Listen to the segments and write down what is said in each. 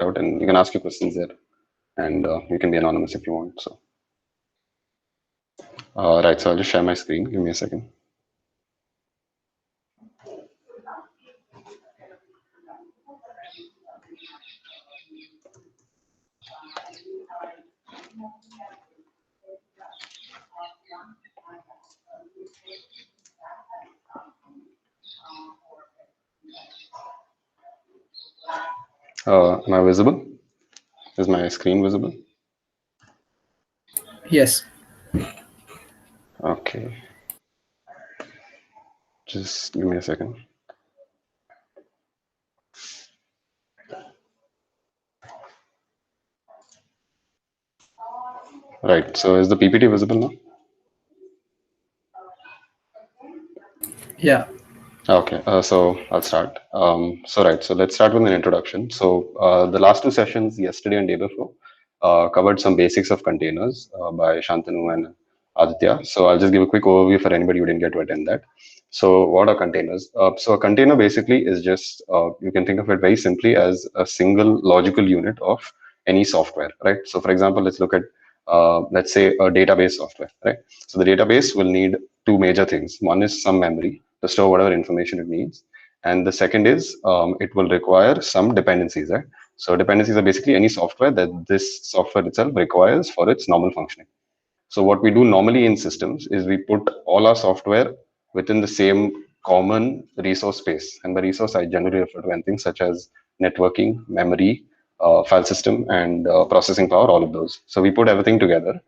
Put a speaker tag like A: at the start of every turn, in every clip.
A: out, and you can ask your questions there, and you can be anonymous if you want. So, right. So I'll just share my screen. Give me a second. Am I visible? Is my screen visible?
B: Yes.
A: Okay. Just give me a second. Right. So is the PPT visible now?
B: Yeah.
A: Okay, so I'll start. Right, so let's start with an introduction. So the last two sessions, yesterday and day before, covered some basics of containers by Shantanu and Aditya. So I'll just give a quick overview for anybody who didn't get to attend that. So what are containers? So a container basically is just, you can think of it very simply as a single logical unit of any software, right? So for example, let's look at, let's say a database software, right? So the database will need two major things. One is some memory to store whatever information it needs. And the second is it will require some dependencies, right? So dependencies are basically any software that this software itself requires for its normal functioning. So what we do normally in systems is we put all our software within the same common resource space. And by resource, I generally refer to anything such as networking, memory, file system, and processing power, all of those. So we put everything together.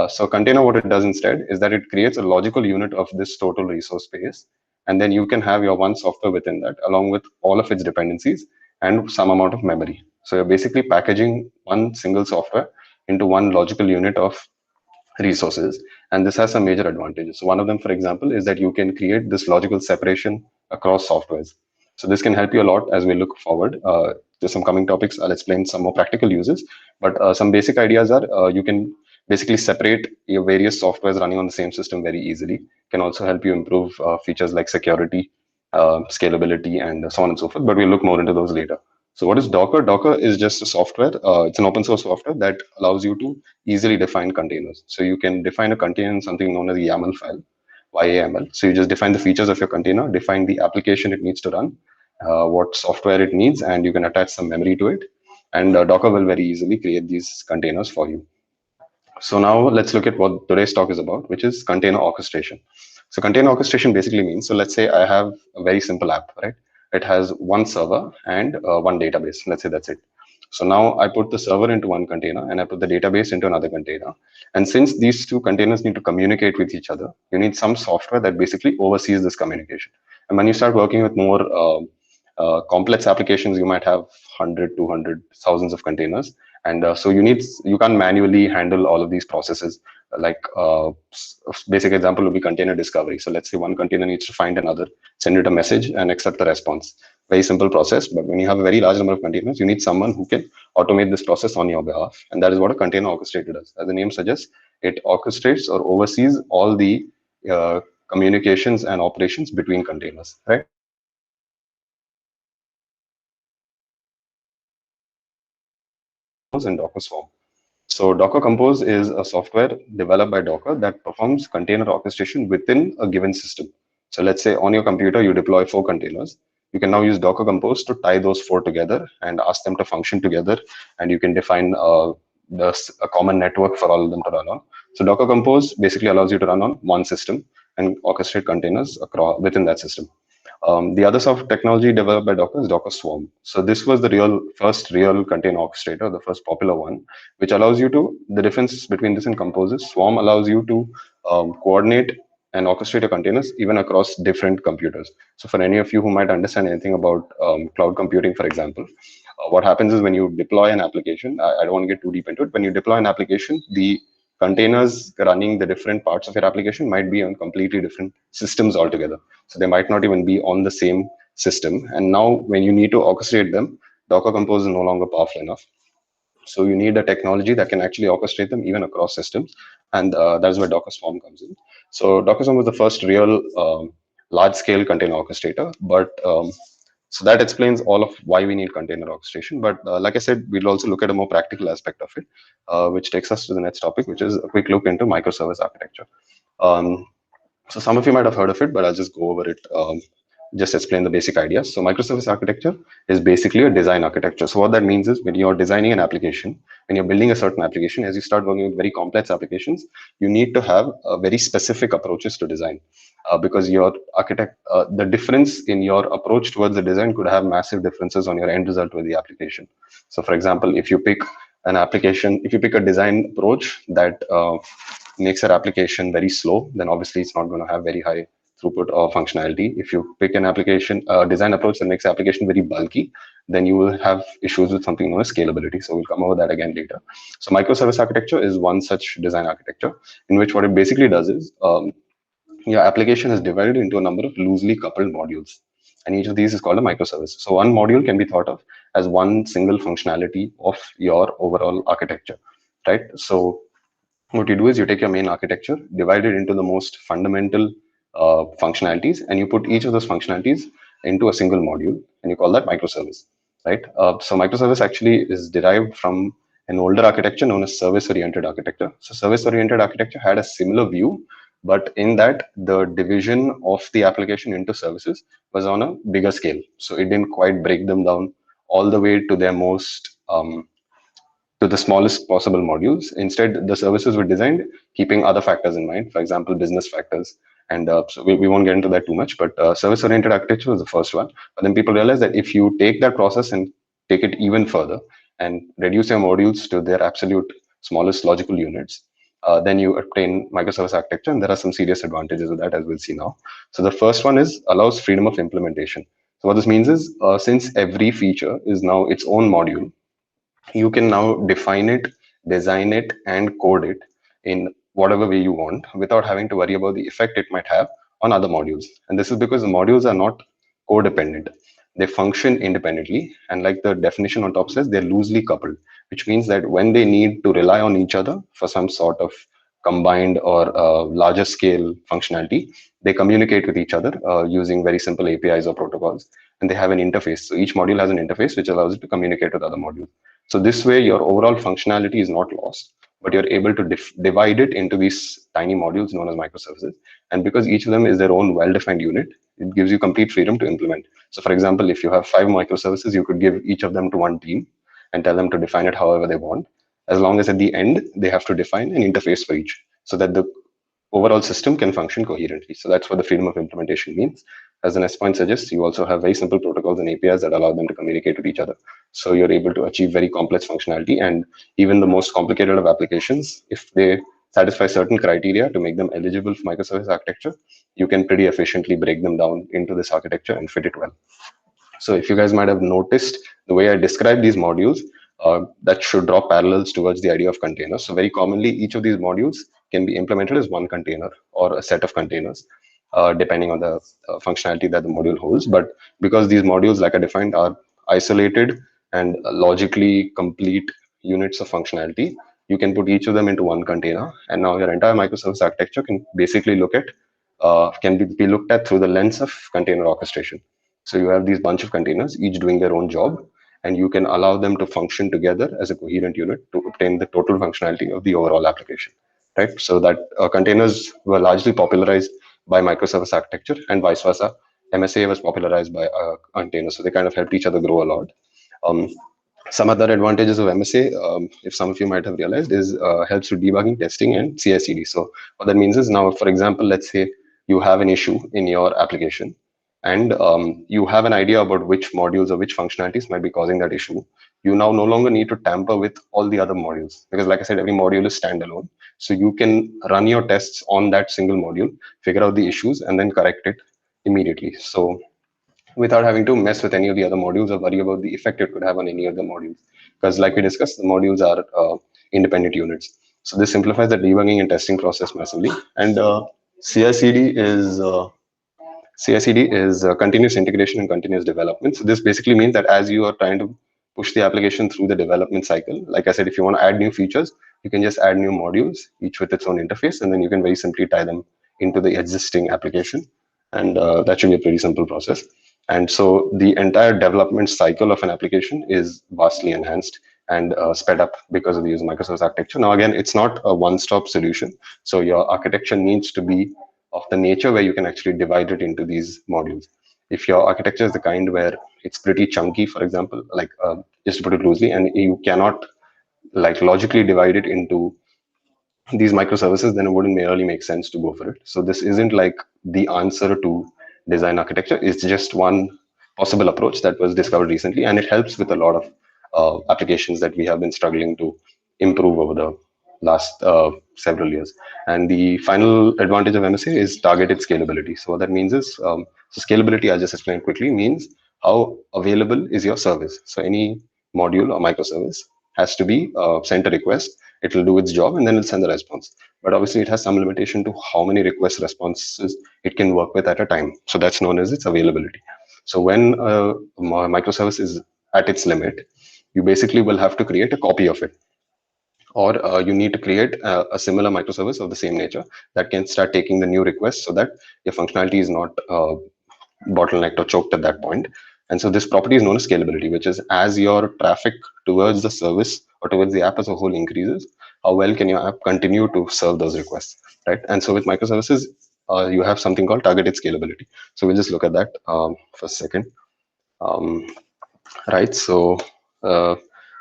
A: So container, what it does instead is that it creates a logical unit of this total resource space. And then you can have your one software within that, along with all of its dependencies and some amount of memory. So you're basically packaging one single software into one logical unit of resources, and this has some major advantages. So one of them, for example, is that you can create this logical separation across softwares. So this can help you a lot as we look forward to some coming topics. I'll explain some more practical uses, but some basic ideas are you can basically separate your various softwares running on the same system very easily. Can also help you improve features like security, scalability, and so on and so forth, but we'll look more into those later. So what is Docker? Docker is just a software. It's an open source software that allows you to easily define containers. So you can define a container in something known as a YAML file, YAML. So you just define the features of your container, define the application it needs to run, what software it needs, and you can attach some memory to it. And Docker will very easily create these containers for you. So now let's look at what today's talk is about, which is container orchestration. So container orchestration basically means, so let's say I have a very simple app, right? It has one server and one database. Let's say that's it. So now I put the server into one container and I put the database into another container. And since these two containers need to communicate with each other, you need some software that basically oversees this communication. And when you start working with more complex applications, you might have 100, 200, thousands of containers. And so you can't manually handle all of these processes. Like basic example would be container discovery. So let's say one container needs to find another, send it a message and accept the response. Very simple process, but when you have a very large number of containers, you need someone who can automate this process on your behalf. And that is what a container orchestrator does. As the name suggests, it orchestrates or oversees all the communications and operations between containers, right? And Docker Swarm. So Docker Compose is a software developed by Docker that performs container orchestration within a given system. So let's say on your computer, you deploy 4 containers. You can now use Docker Compose to tie those 4 together and ask them to function together. And you can define a common network for all of them to run on. So Docker Compose basically allows you to run on one system and orchestrate containers across within that system. The other soft technology developed by Docker is Docker Swarm. So this was the first real container orchestrator, the first popular one, which allows you to, the difference between this and Compose is Swarm allows you to coordinate and orchestrate your containers even across different computers. So for any of you who might understand anything about cloud computing, for example, what happens is when you deploy an application, I don't want to get too deep into it. When you deploy an application, the containers running the different parts of your application might be on completely different systems altogether. So they might not even be on the same system. And now when you need to orchestrate them, Docker Compose is no longer powerful enough. So you need a technology that can actually orchestrate them even across systems. And that's where Docker Swarm comes in. So Docker Swarm was the first real large scale container orchestrator, but So that explains all of why we need container orchestration. But like I said, we'll also look at a more practical aspect of it, which takes us to the next topic, which is a quick look into microservice architecture. Um, so some of you might have heard of it, but I'll just go over it. Just explain the basic ideas. So microservice architecture is basically a design architecture. So what that means is when you're designing an application, when you're building a certain application, as you start working with very complex applications, you need to have very specific approaches to design. Because your the difference in your approach towards the design could have massive differences on your end result with the application. So for example, if you pick an application, if you pick a design approach that makes your application very slow, then obviously it's not going to have very high throughput or functionality. If you pick an application design approach that makes the application very bulky, then you will have issues with something known as scalability. So we'll come over that again later. So microservice architecture is one such design architecture in which what it basically does is your application is divided into a number of loosely coupled modules. And each of these is called a microservice. So one module can be thought of as one single functionality of your overall architecture, right? So what you do is you take your main architecture, divide it into the most fundamental functionalities, and you put each of those functionalities into a single module, and you call that microservice, right? So microservice actually is derived from an older architecture known as service-oriented architecture. So service-oriented architecture had a similar view, but in that the division of the application into services was on a bigger scale. So it didn't quite break them down all the way to their most to the smallest possible modules. Instead, the services were designed keeping other factors in mind, for example, business factors. And so we won't get into that too much, but service-oriented architecture was the first one. But then people realized that if you take that process and take it even further and reduce your modules to their absolute smallest logical units, then you obtain microservice architecture, and there are some serious advantages of that, as we'll see now. So the first one is allows freedom of implementation. So what this means is, since every feature is now its own module, you can now define it, design it, and code it in whatever way you want without having to worry about the effect it might have on other modules. And this is because the modules are not codependent. They function independently, and like the definition on top says, they're loosely coupled, which means that when they need to rely on each other for some sort of combined or larger scale functionality, they communicate with each other using very simple APIs or protocols, and they have an interface. So each module has an interface which allows it to communicate with other modules. So this way, your overall functionality is not lost, but you're able to divide it into these tiny modules known as microservices. And because each of them is their own well-defined unit, it gives you complete freedom to implement. So for example, if you have 5 microservices, you could give each of them to one team and tell them to define it however they want, as long as at the end, they have to define an interface for each so that the overall system can function coherently. So that's what the freedom of implementation means. As the next point suggests, you also have very simple protocols and APIs that allow them to communicate with each other. So you're able to achieve very complex functionality, and even the most complicated of applications, if they satisfy certain criteria to make them eligible for microservice architecture, you can pretty efficiently break them down into this architecture and fit it well. So if you guys might have noticed the way I describe these modules, that should draw parallels towards the idea of containers. So very commonly, each of these modules can be implemented as one container or a set of containers, depending on the functionality that the module holds. But because these modules, like I defined, are isolated and logically complete units of functionality, you can put each of them into one container. And now your entire microservice architecture can basically be looked at through the lens of container orchestration. So you have these bunch of containers, each doing their own job, and you can allow them to function together as a coherent unit to obtain the total functionality of the overall application, right? So that containers were largely popularized by microservice architecture, and vice versa. MSA was popularized by containers, so they kind of helped each other grow a lot. Um, some other advantages of MSA, if some of you might have realized, is helps with debugging, testing, and CI/CD. So what that means is now, for example, let's say you have an issue in your application, and you have an idea about which modules or which functionalities might be causing that issue. You now no longer need to tamper with all the other modules because, like I said, every module is standalone. So you can run your tests on that single module, figure out the issues, and then correct it immediately. So without having to mess with any of the other modules or worry about the effect it could have on any of the modules. Because like we discussed, the modules are independent units. So this simplifies the debugging and testing process massively. And CI/CD is continuous integration and continuous development. So this basically means that as you are trying to push the application through the development cycle, like I said, if you want to add new features, you can just add new modules, each with its own interface, and then you can very simply tie them into the existing application. And that should be a pretty simple process. And so the entire development cycle of an application is vastly enhanced and sped up because of the use of microservice architecture. Now, again, it's not a one-stop solution. So your architecture needs to be of the nature where you can actually divide it into these modules. If your architecture is the kind where it's pretty chunky, for example, like just to put it loosely, and you cannot like logically divide it into these microservices, then it wouldn't really make sense to go for it. So this isn't like the answer to design architecture. It's just one possible approach that was discovered recently, and it helps with a lot of applications that we have been struggling to improve over the last several years. And the final advantage of MSA is targeted scalability. So what that means is, so scalability, I'll just explain quickly, means how available is your service. So any module or microservice has to be sent a request, it will do its job, and then it'll send the response. But obviously it has some limitation to how many request responses it can work with at a time. So that's known as its availability. So when a microservice is at its limit, you basically will have to create a copy of it, or you need to create a similar microservice of the same nature that can start taking the new requests so that your functionality is not bottlenecked or choked at that point. And so this property is known as scalability, which is as your traffic towards the service or towards the app as a whole increases, how well can your app continue to serve those requests, right? And so with microservices, you have something called targeted scalability. So we'll just look at that for a second. Um, right? So uh,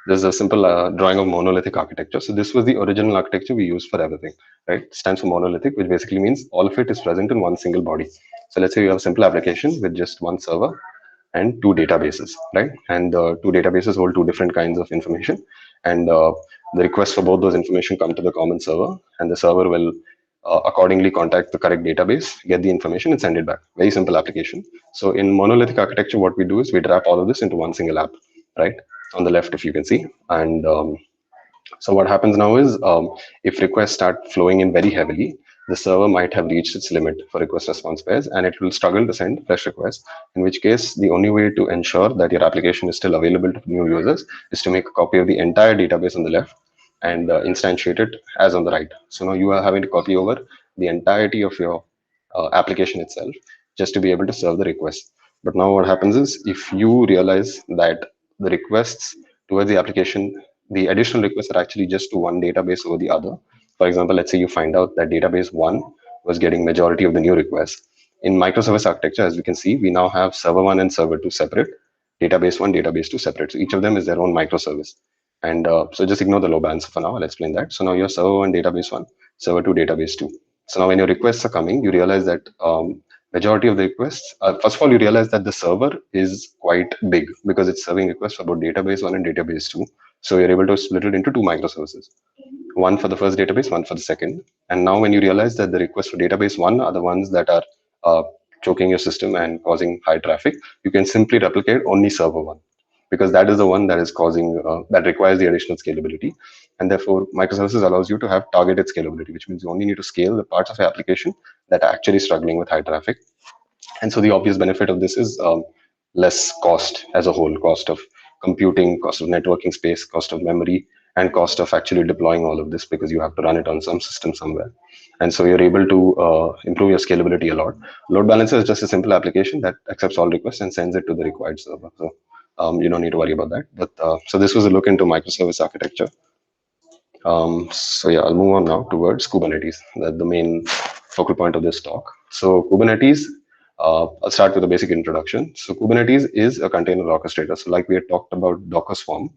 A: there's a simple drawing of monolithic architecture. So this was the original architecture we used for everything, right? It stands for monolithic, which basically means all of it is present in one single body. So let's say you have a simple application with just one server and two databases, right? And two databases hold two different kinds of information, and the requests for both those information come to the common server, and the server will accordingly contact the correct database, get the information, and send it back. Very simple application. So in monolithic architecture, what we do is we wrap all of this into one single app, right? On the left, if you can see, and so what happens now is, if requests start flowing in very heavily, the server might have reached its limit for request response pairs, and it will struggle to send fresh requests. In which case, the only way to ensure that your application is still available to new users is to make a copy of the entire database on the left and instantiate it as on the right. So now you are having to copy over the entirety of your application itself just to be able to serve the request. But now what happens is, if you realize that the requests towards the application, the additional requests are actually just to one database over the other. For example, let's say you find out that database one was getting majority of the new requests. In microservice architecture, as we can see, we now have server one and server two separate, database one, database two separate. So each of them is their own microservice. And so just ignore the low balancer for now. I'll explain that. So now your server one, database one, server two, database two. So now when your requests are coming, you realize that majority of the requests, first of all, you realize that the server is quite big because it's serving requests for both database one and database two. So you're able to split it into two microservices, one for the first database, one for the second. And now when you realize that the requests for database one are the ones that are uh, choking your system and causing high traffic, you can simply replicate only server one, because that is the one that is causing that requires the additional scalability. And therefore microservices allows you to have targeted scalability, which means you only need to scale the parts of your application that are actually struggling with high traffic. And so the obvious benefit of this is less cost as a whole, cost of computing, cost of networking space, cost of memory, and cost of actually deploying all of this, because you have to run it on some system somewhere. And so you're able to improve your scalability a lot. Load balancer is just a simple application that accepts all requests and sends it to the required server. So you don't need to worry about that. But so this was a look into microservice architecture. So yeah, I'll move on now towards Kubernetes, the main focal point of this talk. So Kubernetes, I'll start with a basic introduction. So Kubernetes is a container orchestrator. So like we had talked about Docker Swarm,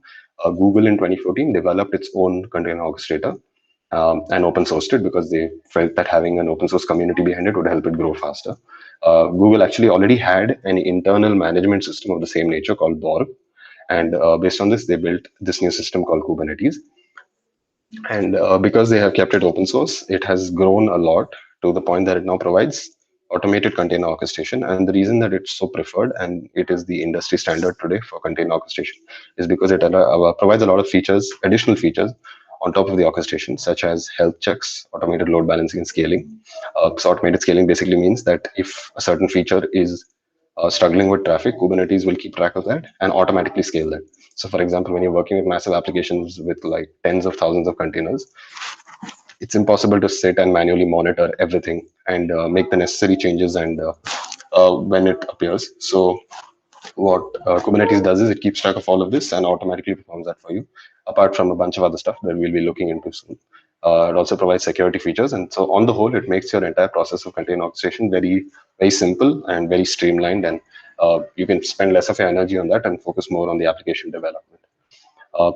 A: Google in 2014 developed its own container orchestrator and open sourced it because they felt that having an open source community behind it would help it grow faster. Google actually already had an internal management system of the same nature called Borg. And based on this, they built this new system called Kubernetes. And because they have kept it open source, it has grown a lot to the point that it now provides automated container orchestration. And the reason that it's so preferred and it is the industry standard today for container orchestration is because it provides a lot of features, additional features on top of the orchestration, such as health checks, automated load balancing, and scaling. So automated scaling basically means that if a certain feature is struggling with traffic, Kubernetes will keep track of that and automatically scale that. So for example, when you're working with massive applications with like tens of thousands of containers, it's impossible to sit and manually monitor everything and make the necessary changes and when it appears. So what Kubernetes does is it keeps track of all of this and automatically performs that for you, apart from a bunch of other stuff that we'll be looking into soon. It also provides security features. And so on the whole, it makes your entire process of container orchestration very, very simple and very streamlined. And you can spend less of your energy on that and focus more on the application development.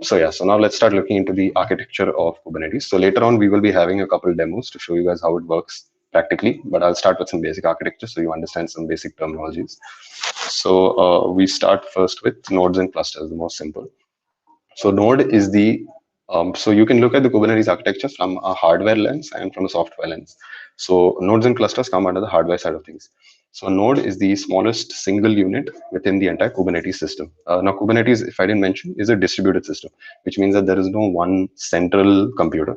A: So now let's start looking into the architecture of Kubernetes. So later on, we will be having a couple demos to show you guys how it works practically, but I'll start with some basic architecture so you understand some basic terminologies. So we start first with nodes and clusters, the most simple. So node is the so you can look at the Kubernetes architecture from a hardware lens and from a software lens. So nodes and clusters come under the hardware side of things. So a node is the smallest single unit within the entire Kubernetes system. Now Kubernetes, if I didn't mention, is a distributed system, which means that there is no one central computer.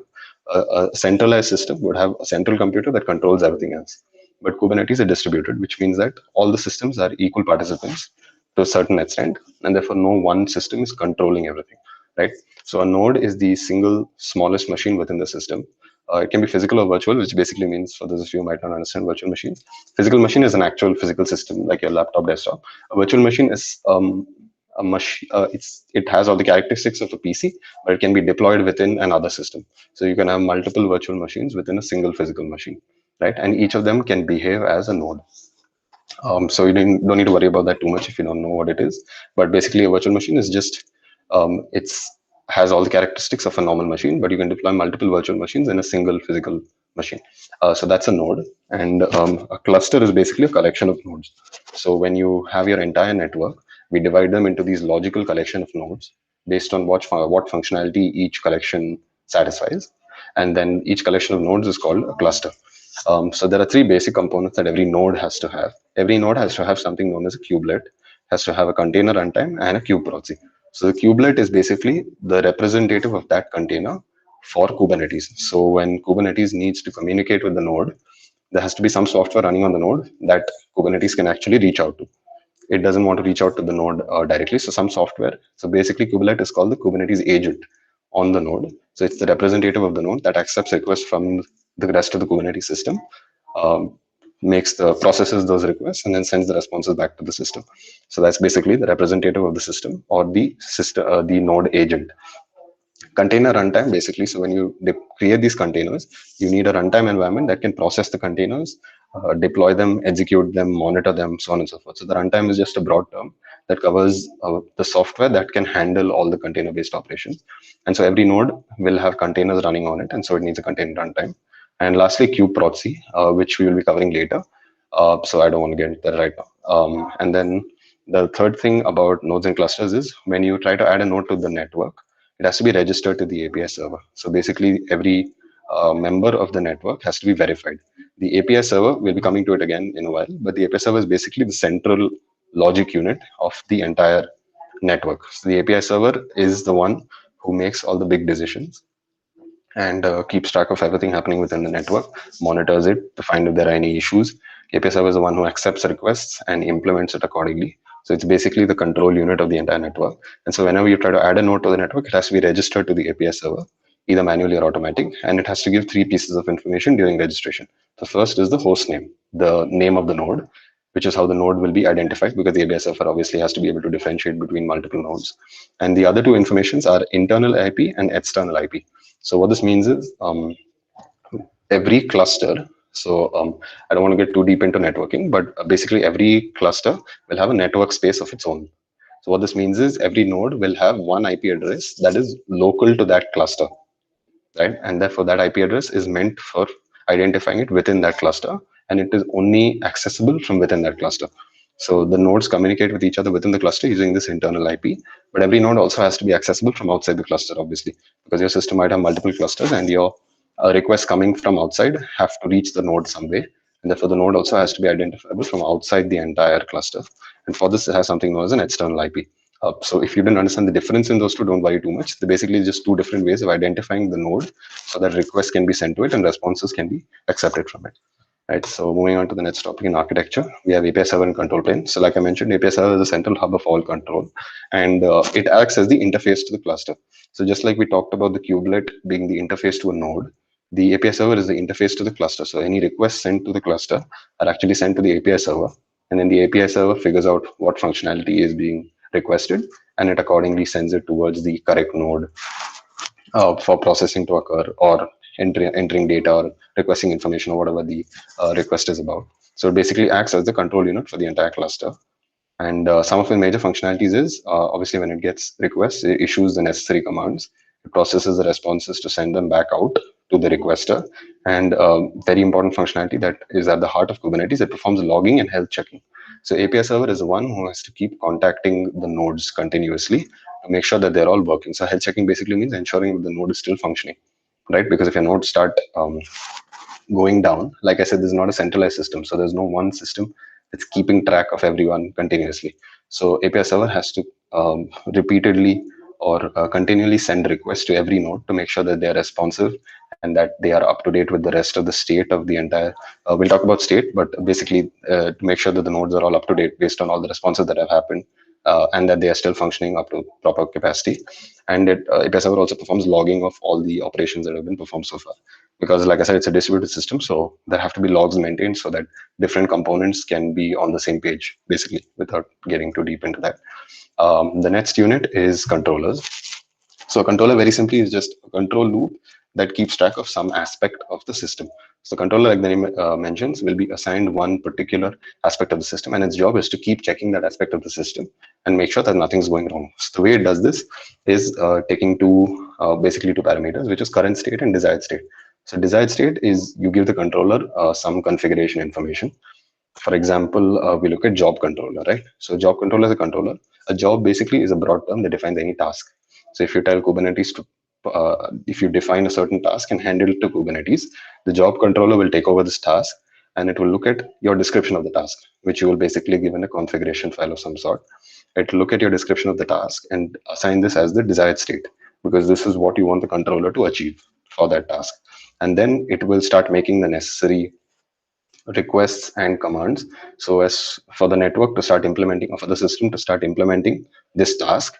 A: A centralized system would have a central computer that controls everything else. But Kubernetes is distributed, which means that all the systems are equal participants to a certain extent, and therefore no one system is controlling everything, right? So a node is the single smallest machine within the system. It can be physical or virtual, which basically means, for those of you who might not understand virtual machines, physical machine is an actual physical system like your laptop, desktop. A virtual machine is a machine. It has all the characteristics of a PC, but it can be deployed within another system. So you can have multiple virtual machines within a single physical machine, right? And each of them can behave as a node. So you don't need to worry about that too much if you don't know what it is. But basically, a virtual machine is just it's has all the characteristics of a normal machine, but you can deploy multiple virtual machines in a single physical machine. So that's a node, and a cluster is basically a collection of nodes. So when you have your entire network, we divide them into these logical collection of nodes based on what functionality each collection satisfies, and then each collection of nodes is called a cluster. So there are three basic components that every node has to have. Every node has to have something known as a kubelet, has to have a container runtime and a kube proxy. So the kubelet is basically the representative of that container for Kubernetes. So when Kubernetes needs to communicate with the node, there has to be some software running on the node that Kubernetes can actually reach out to. It doesn't want to reach out to the node directly, so some software. So basically, kubelet is called the Kubernetes agent on the node. So it's the representative of the node that accepts requests from the rest of the Kubernetes system, um, processes those requests, and then sends the responses back to the system. So that's basically the representative of the system or the system, the node agent. Container runtime, basically, so when you create these containers, you need a runtime environment that can process the containers, deploy them, execute them, monitor them, so on and so forth. So the runtime is just a broad term that covers the software that can handle all the container based operations. And so every node will have containers running on it, and so it needs a container runtime. And lastly, kube proxy, which we will be covering later. So I don't want to get into that right now. And then the third thing about nodes and clusters is when you try to add a node to the network, it has to be registered to the API server. So basically, every member of the network has to be verified. The API server, will be coming to it again in a while, but the API server is basically the central logic unit of the entire network. So the API server is the one who makes all the big decisions and keeps track of everything happening within the network, monitors it to find if there are any issues. API server is the one who accepts requests and implements it accordingly. So it's basically the control unit of the entire network. And so whenever you try to add a node to the network, it has to be registered to the API server, either manually or automatic, and it has to give three pieces of information during registration. The first is the host name, the name of the node, which is how the node will be identified, because the API server obviously has to be able to differentiate between multiple nodes. And the other two informations are internal IP and external IP. So what this means is every cluster. So I don't want to get too deep into networking, but basically every cluster will have a network space of its own. So what this means is every node will have one IP address that is local to that cluster, right? And therefore that IP address is meant for identifying it within that cluster, and it is only accessible from within that cluster. So the nodes communicate with each other within the cluster using this internal IP, but every node also has to be accessible from outside the cluster, obviously, because your system might have multiple clusters and your requests coming from outside have to reach the node some way. And therefore the node also has to be identifiable from outside the entire cluster. And for this, it has something known as an external IP. So if you didn't understand the difference in those two, don't worry too much. They're basically just two different ways of identifying the node so that requests can be sent to it and responses can be accepted from it. Right. So moving on to the next topic in architecture, we have API server and control plane. So like I mentioned, API server is the central hub of all control, and it acts as the interface to the cluster. So just like we talked about the kubelet being the interface to a node, the API server is the interface to the cluster. So any requests sent to the cluster are actually sent to the API server, And then the API server figures out what functionality is being requested, and it accordingly sends it towards the correct node for processing to occur, or entering data, or requesting information, or whatever the request is about. So it basically acts as the control unit for the entire cluster. And some of the major functionalities is obviously when it gets requests, it issues the necessary commands, it processes the responses to send them back out to the requester. And very important functionality that is at the heart of Kubernetes, it performs logging and health checking. So API server is the one who has to keep contacting the nodes continuously to make sure that they're all working. So health checking basically means ensuring that the node is still functioning, right? Because if your nodes start going down, like I said, there's not a centralized system, so there's no one system that's keeping track of everyone continuously. So API server has to repeatedly or continually send requests to every node to make sure that they are responsive and that they are up to date with the rest of the state of the entire. We'll talk about state, but basically to make sure that the nodes are all up to date based on all the responses that have happened, and that they are still functioning up to proper capacity. And API server also performs logging of all the operations that have been performed so far, because like I said, it's a distributed system, so there have to be logs maintained so that different components can be on the same page, basically, without getting too deep into that. The next unit is controllers. So a controller very simply is just a control loop that keeps track of some aspect of the system. So controller, like the name mentions, will be assigned one particular aspect of the system, and its job is to keep checking that aspect of the system and make sure that nothing's going wrong. So the way it does this is taking basically two parameters, which is current state and desired state. So desired state is you give the controller some configuration information. For example, we look at job controller, right? So job controller is a controller. A job basically is a broad term that defines any task. So if you tell Kubernetes to, if you define a certain task and handle it to Kubernetes, the job controller will take over this task, and it will look at your description of the task, which you will basically give in a configuration file of some sort. It will look at your description of the task and assign this as the desired state, because this is what you want the controller to achieve for that task. And then it will start making the necessary requests and commands so as for the network to start implementing, or for the system to start implementing this task.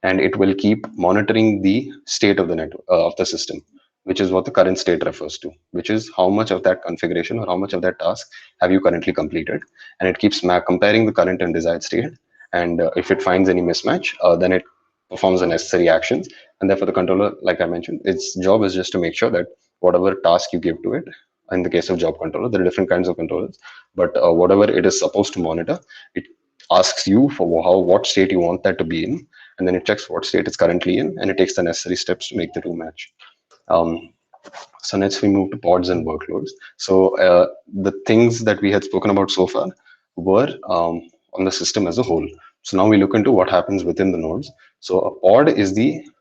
A: And it will keep monitoring the state of the network of the system, which is what the current state refers to, which is how much of that configuration or how much of that task have you currently completed. And it keeps comparing the current and desired state, and if it finds any mismatch, then it performs the necessary actions. And therefore the controller, like I mentioned, its job is just to make sure that whatever task you give to it, in the case of job controller, there are different kinds of controllers, but whatever it is supposed to monitor, it asks you for what state you want that to be in, and then it checks what state it's currently in, and it takes the necessary steps to make the two match. um, so next we move to pods and workloads. So the things that we had spoken about so far were on the system as a whole. So now we look into what happens within the nodes. So a pod is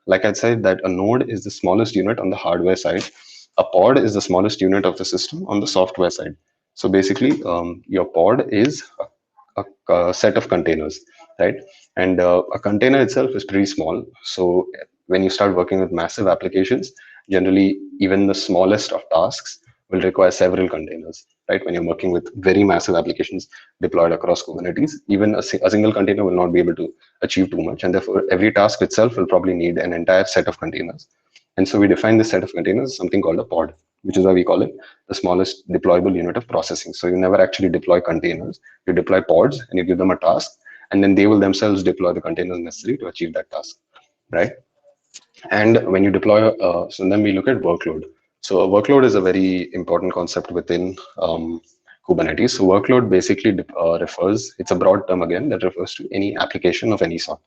A: like I said, that a node is the smallest unit on the hardware side. A pod is the smallest unit of the system on the software side. So basically, your pod is a set of containers, right? And a container itself is pretty small. So when you start working with massive applications, generally even the smallest of tasks will require several containers, right? When you're working with very massive applications deployed across Kubernetes, even a single container will not be able to achieve too much, and therefore every task itself will probably need an entire set of containers. And so we define this set of containers as something called a pod, which is why we call it the smallest deployable unit of processing. So you never actually deploy containers, you deploy pods and you give them a task, and then they will themselves deploy the containers necessary to achieve that task, right? And when you deploy, so then we look at workload. So a workload is a very important concept within Kubernetes. So workload basically refers, it's a broad term again, that refers to any application of any sort.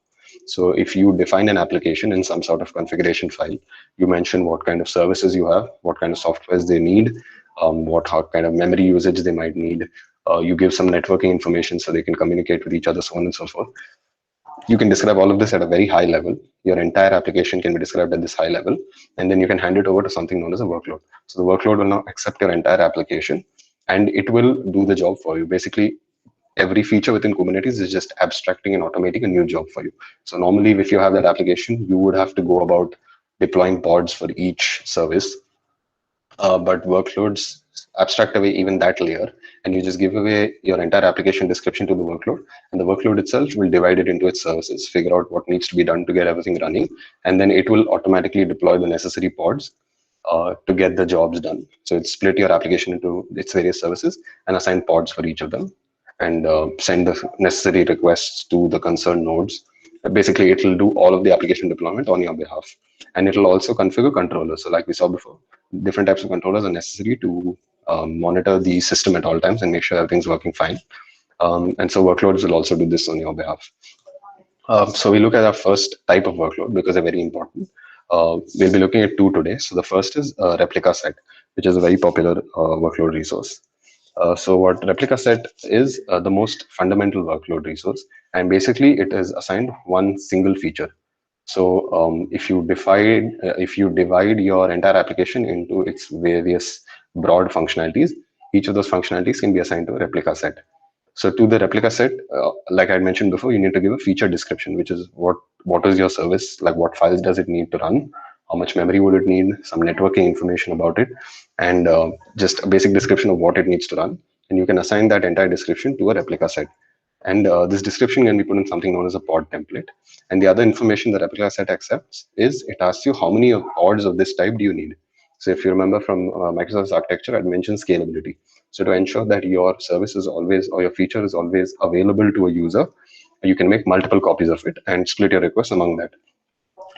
A: So if you define an application in some sort of configuration file, you mention what kind of services you have, what kind of softwares they need, how kind of memory usage they might need. You give some networking information so they can communicate with each other, so on and so forth. You can describe all of this at a very high level. Your entire application can be described at this high level, and then you can hand it over to something known as a workload. So the workload will now accept your entire application, and it will do the job for you. Basically, every feature within Kubernetes is just abstracting and automating a new job for you. So normally, if you have that application, you would have to go about deploying pods for each service, but workloads abstract away even that layer, and you just give away your entire application description to the workload, and the workload itself will divide it into its services, figure out what needs to be done to get everything running, and then it will automatically deploy the necessary pods to get the jobs done. So it split your application into its various services and assign pods for each of them. and send the necessary requests to the concerned nodes. Basically, it will do all of the application deployment on your behalf, and it will also configure controllers. So, like we saw before, different types of controllers are necessary to monitor the system at all times and make sure everything's working fine. And so, workloads will also do this on your behalf. So we look at our first type of workload because they're very important. We'll be looking at two today. So the first is replica set, which is a very popular workload resource. So what replica set is the most fundamental workload resource, and basically it is assigned one single feature. So if you divide your entire application into its various broad functionalities, each of those functionalities can be assigned to a replica set. So to the replica set, like I mentioned before, you need to give a feature description, which is what is your service, like what files does it need to run, how much memory would it need, some networking information about it, and just a basic description of what it needs to run. And you can assign that entire description to a replica set. And this description can be put in something known as a pod template. And the other information the replica set accepts is it asks you how many pods of this type do you need. So if you remember from Microsoft's architecture, I'd mentioned scalability. So to ensure that your service is always, or your feature is always available to a user, you can make multiple copies of it and split your requests among that.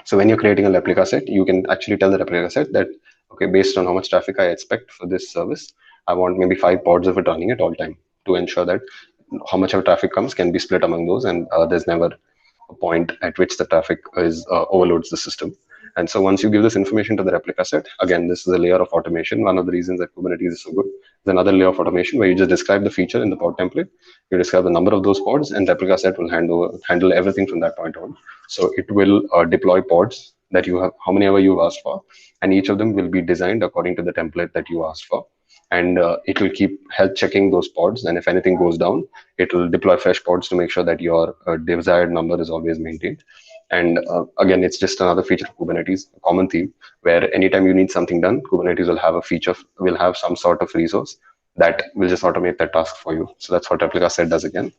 A: So when you're creating a replica set, you can actually tell the replica set that, okay, based on how much traffic I expect for this service, I want maybe 5 pods of it running at all time to ensure that how much of traffic comes can be split among those, and there's never a point at which the traffic is overloads the system. And so once you give this information to the replica set, again, this is a layer of automation. One of the reasons that Kubernetes is so good is another layer of automation where you just describe the feature in the pod template, you describe the number of those pods, and replica set will handle everything from that point on. So it will deploy pods that you have, how many ever you've asked for, and each of them will be designed according to the template that you asked for. And it will keep health checking those pods. And if anything goes down, it will deploy fresh pods to make sure that your desired number is always maintained. And again, it's just another feature of Kubernetes, a common theme, where anytime you need something done, Kubernetes will have a feature, will have some sort of resource that will just automate that task for you. So that's what replica set does again.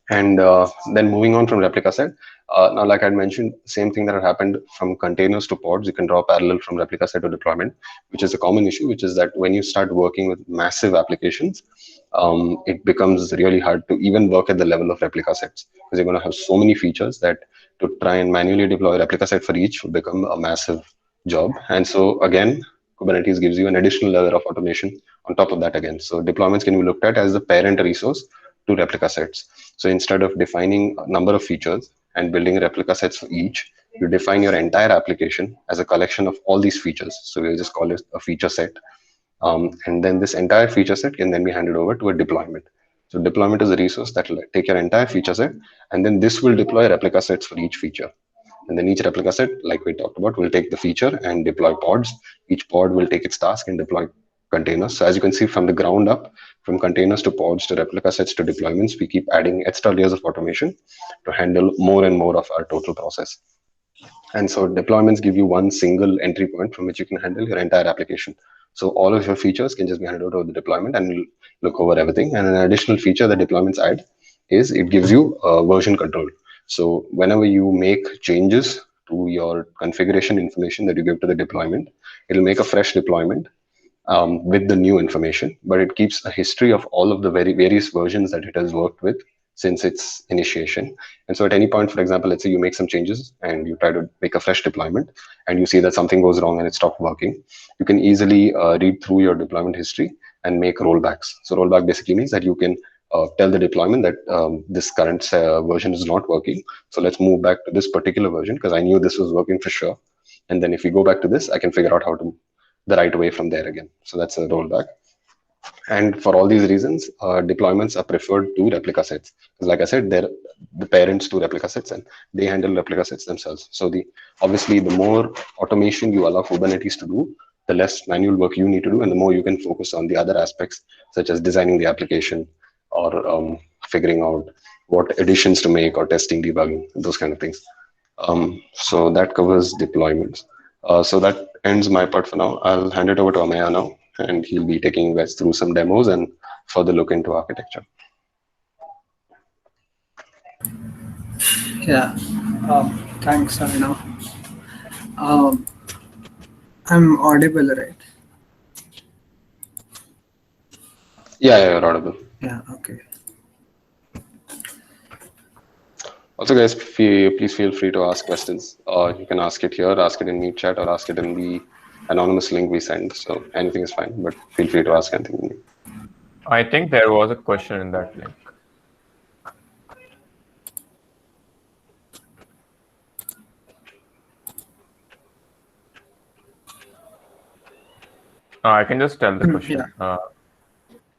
A: And then moving on from replica set, now like I mentioned, same thing that had happened from containers to pods, you can draw a parallel from replica set to deployment, which is a common issue, which is that when you start working with massive applications, it becomes really hard to even work at the level of replica sets because you're going to have so many features that to try and manually deploy a replica set for each will become a massive job. And so again, Kubernetes gives you an additional layer of automation on top of that again. So deployments can be looked at as the parent resource to replica sets. So instead of defining a number of features and building replica sets for each, you define your entire application as a collection of all these features. So we'll just call it a feature set. And then this entire feature set can then be handed over to a deployment. So deployment is a resource that will take your entire feature set, and then this will deploy replica sets for each feature. And then each replica set, like we talked about, will take the feature and deploy pods. Each pod will take its task and deploy containers. So as you can see from the ground up, from containers to pods to replica sets to deployments, we keep adding extra layers of automation to handle more and more of our total process. And so deployments give you one single entry point from which you can handle your entire application. So all of your features can just be handed over to the deployment and you'll look over everything. And an additional feature that deployments add is it gives you version control. So whenever you make changes to your configuration information that you give to the deployment, it'll make a fresh deployment with the new information, but it keeps a history of all of the various versions that it has worked with since its initiation. And so at any point, for example, let's say you make some changes and you try to make a fresh deployment and you see that something goes wrong and it stopped working, you can easily read through your deployment history and make rollbacks. So rollback basically means that you can tell the deployment that this current version is not working. So let's move back to this particular version because I knew this was working for sure. And then if we go back to this, I can figure out how to the right way from there again. So that's a rollback. And for all these reasons, deployments are preferred to replica sets. Because like I said, they're the parents to replica sets and they handle replica sets themselves. So obviously, the more automation you allow Kubernetes to do, the less manual work you need to do, and the more you can focus on the other aspects, such as designing the application or figuring out what additions to make or testing, debugging, those kind of things. So that covers deployments. So that ends my part for now. I'll hand it over to Amaya now, and he'll be taking you guys through some demos and further look into architecture.
B: Yeah, thanks, Arnav. Um, I'm audible, right?
A: Yeah, you're audible.
B: Yeah, okay.
A: Also, guys, please feel free to ask questions. You can ask it here, ask it in Meet Chat, or ask it in the anonymous link we send. So anything is fine, but feel free to ask anything.
C: I think there was a question in that link. I can just tell the
B: Yeah.
C: question.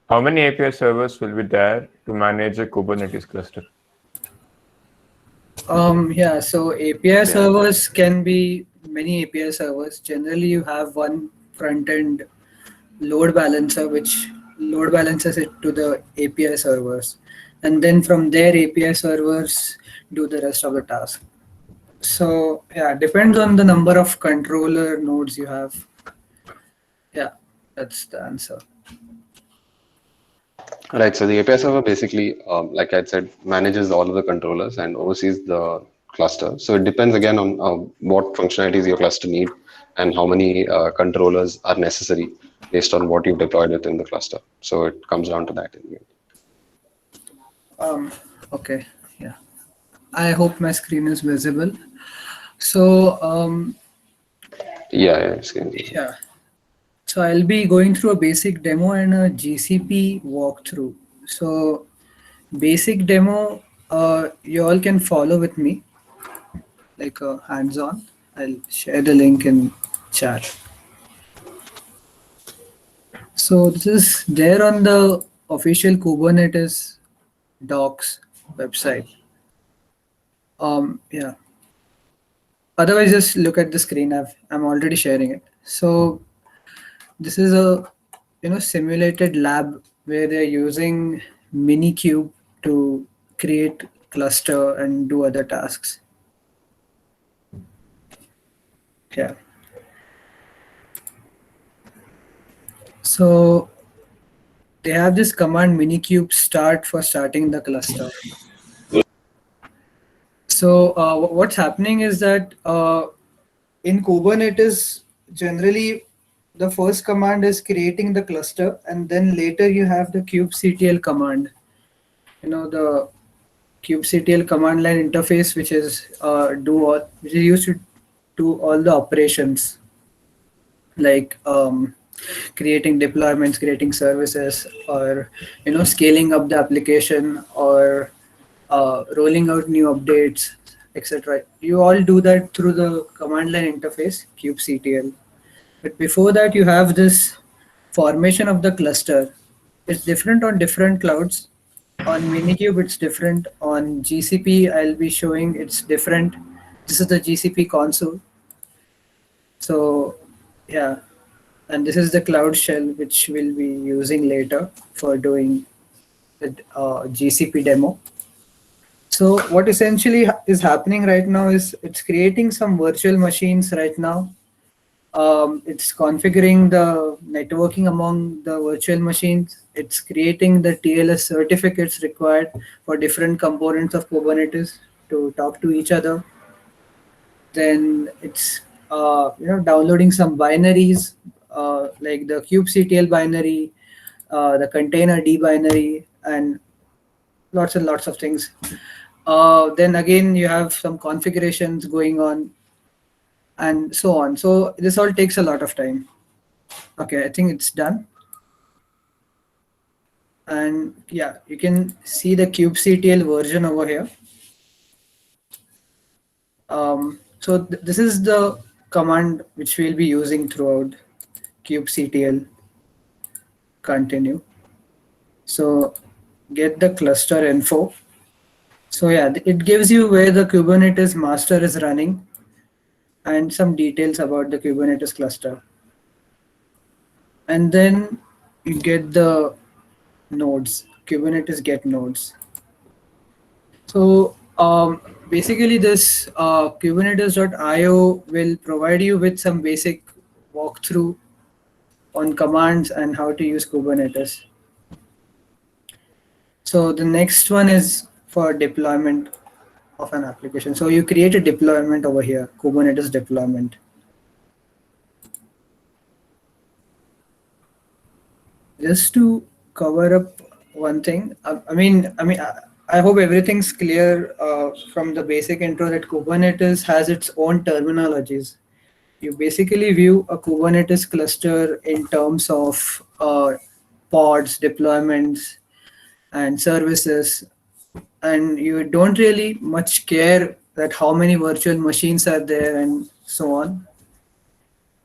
C: How many API servers will be there to manage a Kubernetes cluster?
B: Yeah, so API
A: Yeah.
B: servers can be many API servers. Generally, you have one front end load balancer which load balances it to the API servers. And then from there, API servers do the rest of the task. So, yeah, depends on the number of controller nodes you have. Yeah, that's the answer.
A: Right. So the API server basically, like I said, manages all of the controllers and oversees the cluster. So it depends again on what functionalities your cluster need and how many controllers are necessary based on what you've deployed within the cluster. So it comes down to that in the end.
B: Um, okay, yeah. I hope my screen is visible. So,
A: Yeah, yeah, it's
B: yeah. So I'll be going through a basic demo and a GCP walkthrough. So basic demo, you all can follow with me, like hands-on. I'll share the link in chat. So this is there on the official Kubernetes docs website. Yeah. Otherwise, just look at the screen. I'm already sharing it. So this is a simulated lab where they're using Minikube to create cluster and do other tasks. Yeah. So they have this command Minikube start for starting the cluster. So what's happening is that in Kubernetes, generally the first command is creating the cluster, and then later you have the kubectl command. The kubectl command line interface, which is which is used to do all the operations like creating deployments, creating services, or scaling up the application, or rolling out new updates, etc. You all do that through the command line interface, kubectl. But before that, you have this formation of the cluster. It's different on different clouds. On Minikube, it's different. On GCP, I'll be showing it's different. This is the GCP console. So, yeah, and this is the Cloud Shell, which we'll be using later for doing the GCP demo. So what essentially is happening right now is it's creating some virtual machines right now. It's configuring the networking among the virtual machines. It's creating the TLS certificates required for different components of Kubernetes to talk to each other. Then it's downloading some binaries like the kubectl binary, the container D binary, and lots of things. Then again, you have some configurations going on and so on. So this all takes a lot of time. Okay, I think it's done. And yeah, you can see the kubectl version over here. So this is the command which we'll be using throughout kubectl continue. So get the cluster info. So yeah, it gives you where the Kubernetes master is running and some details about the Kubernetes cluster. And then you get the nodes, Kubernetes get nodes. So basically this kubernetes.io will provide you with some basic walkthrough on commands and how to use Kubernetes. So the next one is for deployment of an application. So you create a deployment over here, Kubernetes deployment. Just to cover up one thing, I mean, I hope everything's clear from the basic intro that Kubernetes has its own terminologies. You basically view a Kubernetes cluster in terms of pods, deployments, and services, and you don't really much care that how many virtual machines are there and so on.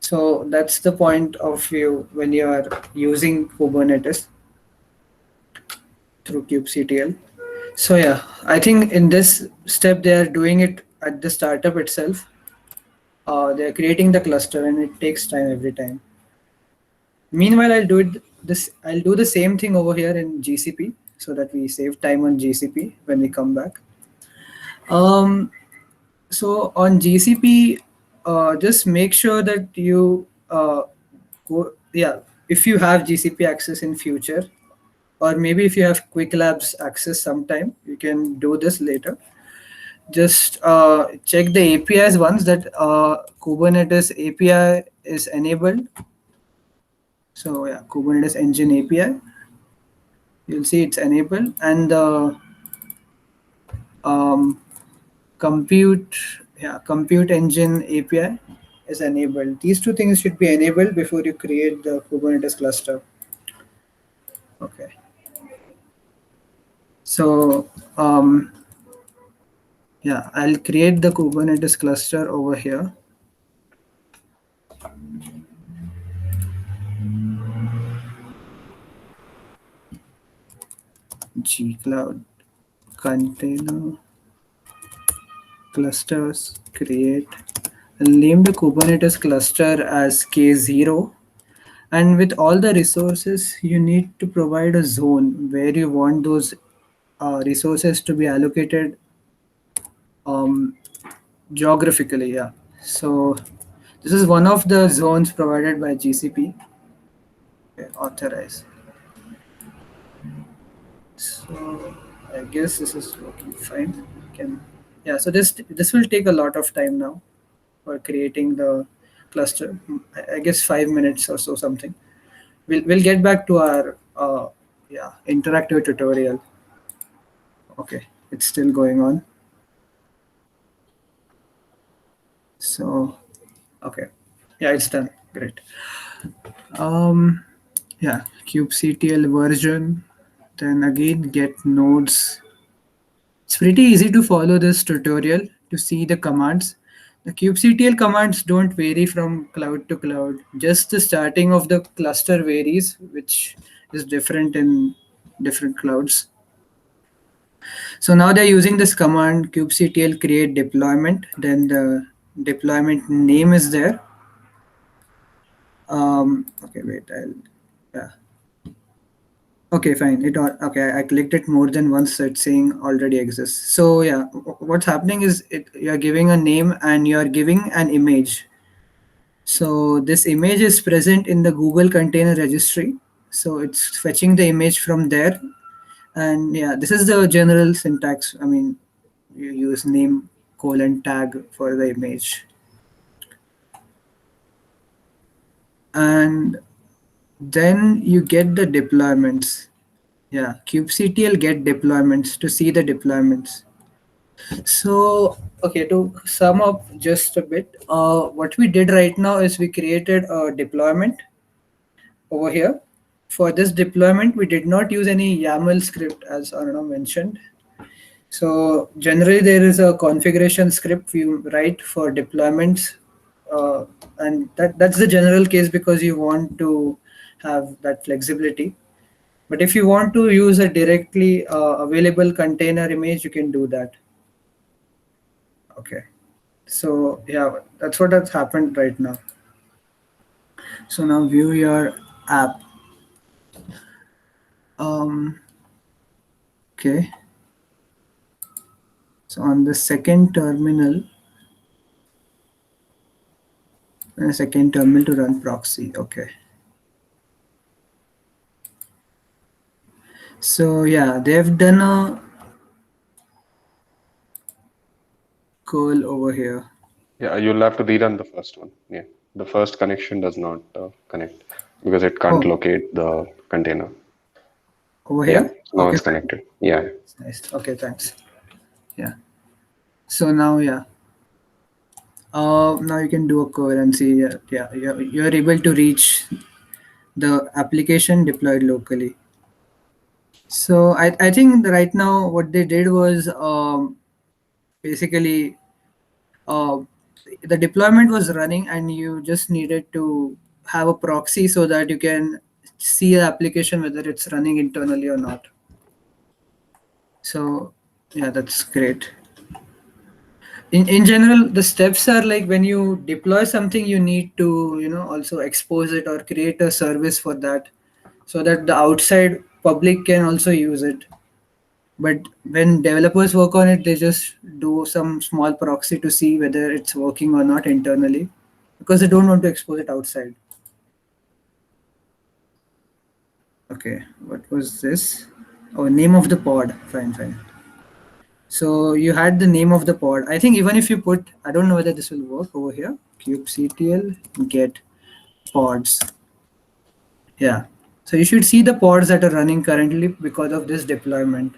B: So that's the point of view when you are using Kubernetes through kubectl. So yeah, I think in this step they are doing it at the startup itself. They're creating the cluster and it takes time every time. Meanwhile, I'll do the same thing over here in GCP so that we save time on GCP when we come back. Um, so on GCP, just make sure that you go, yeah, if you have GCP access in future, or maybe if you have Quick Labs access sometime, you can do this later. Just check the APIs once that Kubernetes API is enabled. So yeah, Kubernetes Engine API, you'll see it's enabled, and the um, compute, yeah, compute engine API is enabled. These two things should be enabled before you create the Kubernetes cluster. Okay. So yeah, I'll create the Kubernetes cluster over here. Gcloud container clusters create. I'll name the Kubernetes cluster as K0. And with all the resources, you need to provide a zone where you want those resources to be allocated um, geographically. Yeah. So this is one of the zones provided by GCP. Okay, authorize. So I guess this is working fine. Can Yeah. So this will take a lot of time now for creating the cluster. I guess 5 minutes or so something. We'll get back to our yeah, interactive tutorial. Okay, it's still going on. So okay, yeah, it's done. Great. Um, yeah, kubectl version. Then again, get nodes. It's pretty easy to follow this tutorial to see the commands. The kubectl commands don't vary from cloud to cloud. Just the starting of the cluster varies, which is different in different clouds. So now they're using this command kubectl create deployment. Then the deployment name is there. Okay, wait, yeah. Okay, fine. Okay. I clicked it more than once, so it's saying already exists. So yeah, what's happening is you're giving a name and you're giving an image. So this image is present in the Google Container Registry. So it's fetching the image from there. And yeah, this is the general syntax. I mean, you use name colon tag for the image. And then you get the deployments. Yeah, kubectl get deployments to see the deployments. So, okay, to sum up just a bit, what we did right now is we created a deployment over here. For this deployment, we did not use any YAML script as Arnav mentioned. So generally there is a configuration script you write for deployments, and that's the general case because you want to have that flexibility. But if you want to use a directly available container image, you can do that. Okay. So yeah, that's what has happened right now. So now view your app. Okay. So on the second terminal, a second terminal to run proxy. Okay. So yeah, they've done a curl over here.
A: Yeah, you'll have to rerun the first one. Yeah, the first connection does not connect because it can't
B: Oh,
A: locate the container.
B: over
A: Yeah,
B: here?
A: now
B: Okay,
A: it's
B: fine.
A: connected. Yeah.
B: Nice. Okay, thanks. Yeah. So now, yeah. Now you can do a coherency. Yeah, you're able to reach the application deployed locally. So I think right now what they did was basically uh, the deployment was running and you just needed to have a proxy so that you can see the application whether it's running internally or not. So yeah, that's great. In general, the steps are like when you deploy something, you need to also expose it or create a service for that so that the outside public can also use it. But when developers work on it, they just do some small proxy to see whether it's working or not internally because they don't want to expose it outside. Okay, what was this? Oh, name of the pod. Fine, fine. So you had the name of the pod. I think even if you put, I don't know whether this will work over here. kubectl get pods. Yeah. So you should see the pods that are running currently because of this deployment.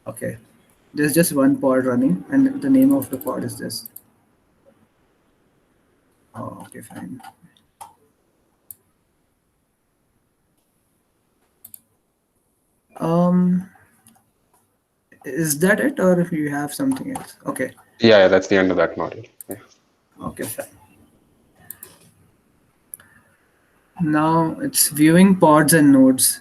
B: Okay. There's just one pod running and the name of the pod is this. Oh, okay, fine. Um, is that it or if you have something else? Okay.
A: Yeah, that's the end of that module. Yeah.
B: Okay, fine. Now it's viewing pods and nodes.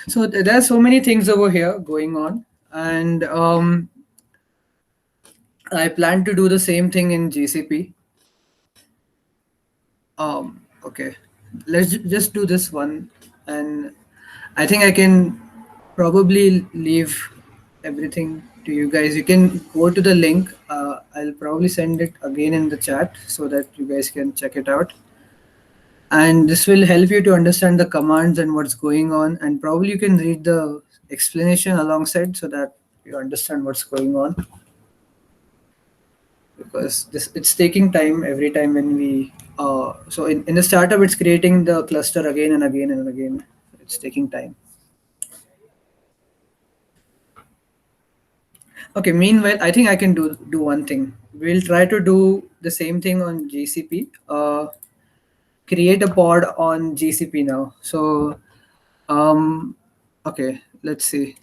B: So there are so many things over here going on, and I plan to do the same thing in GCP. Okay, let's just do this one, and I think I can probably leave everything to you guys. You can go to the link. I'll probably send it again in the chat so that you guys can check it out. And this will help you to understand the commands and what's going on, and probably you can read the explanation alongside so that you understand what's going on, because this it's taking time every time when we so in the startup it's creating the cluster again and again and again. It's taking time. Okay, meanwhile I think I can do one thing. We'll try to do the same thing on GCP. Create a pod on GCP now. So um okay, let's see.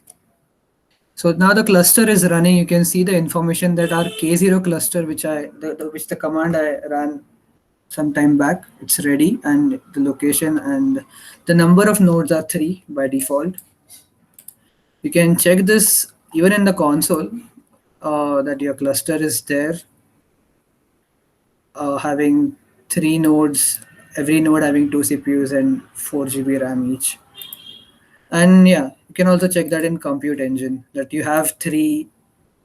B: So now the cluster is running. You can see the information that our K0 cluster, which the command I ran some time back, it's ready, and the location and the number of nodes are 3 by default. You can check this even in the console that your cluster is there, having 3 nodes, every node having 2 CPUs and 4 GB RAM each. And yeah, you can also check that in Compute Engine that you have 3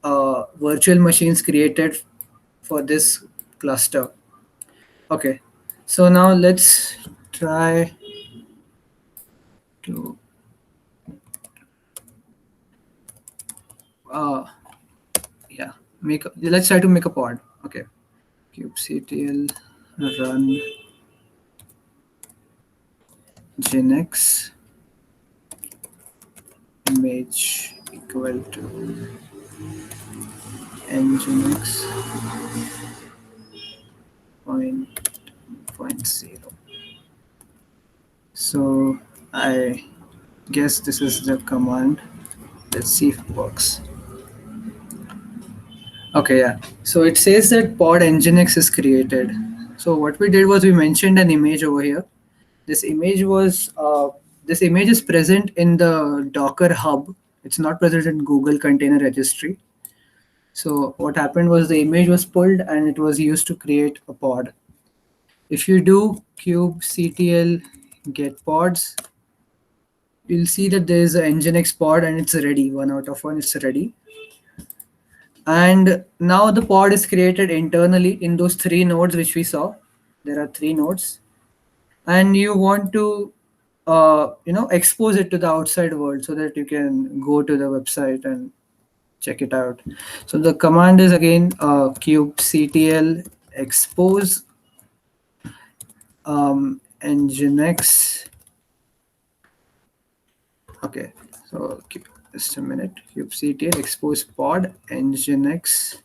B: virtual machines created for this cluster. Okay, so now let's try to uh, yeah let's try to make a pod. Okay, kubectl run Nginx image equal to nginx point 0. So I guess this is the command. Let's see if it works. Okay, yeah. So it says that pod nginx is created. So what we did was we mentioned an image over here. This image was this image is present in the Docker hub. It's not present in Google Container Registry. So what happened was the image was pulled and it was used to create a pod. If you do kubectl get pods, you'll see that there is an nginx pod and it's ready. 1 out of 1, it's ready. And now the pod is created internally in those 3 nodes which we saw. There are 3 nodes, and you want to expose it to the outside world so that you can go to the website and check it out. So the command is again kubectl expose nginx Okay, so just a minute. kubectl expose pod nginx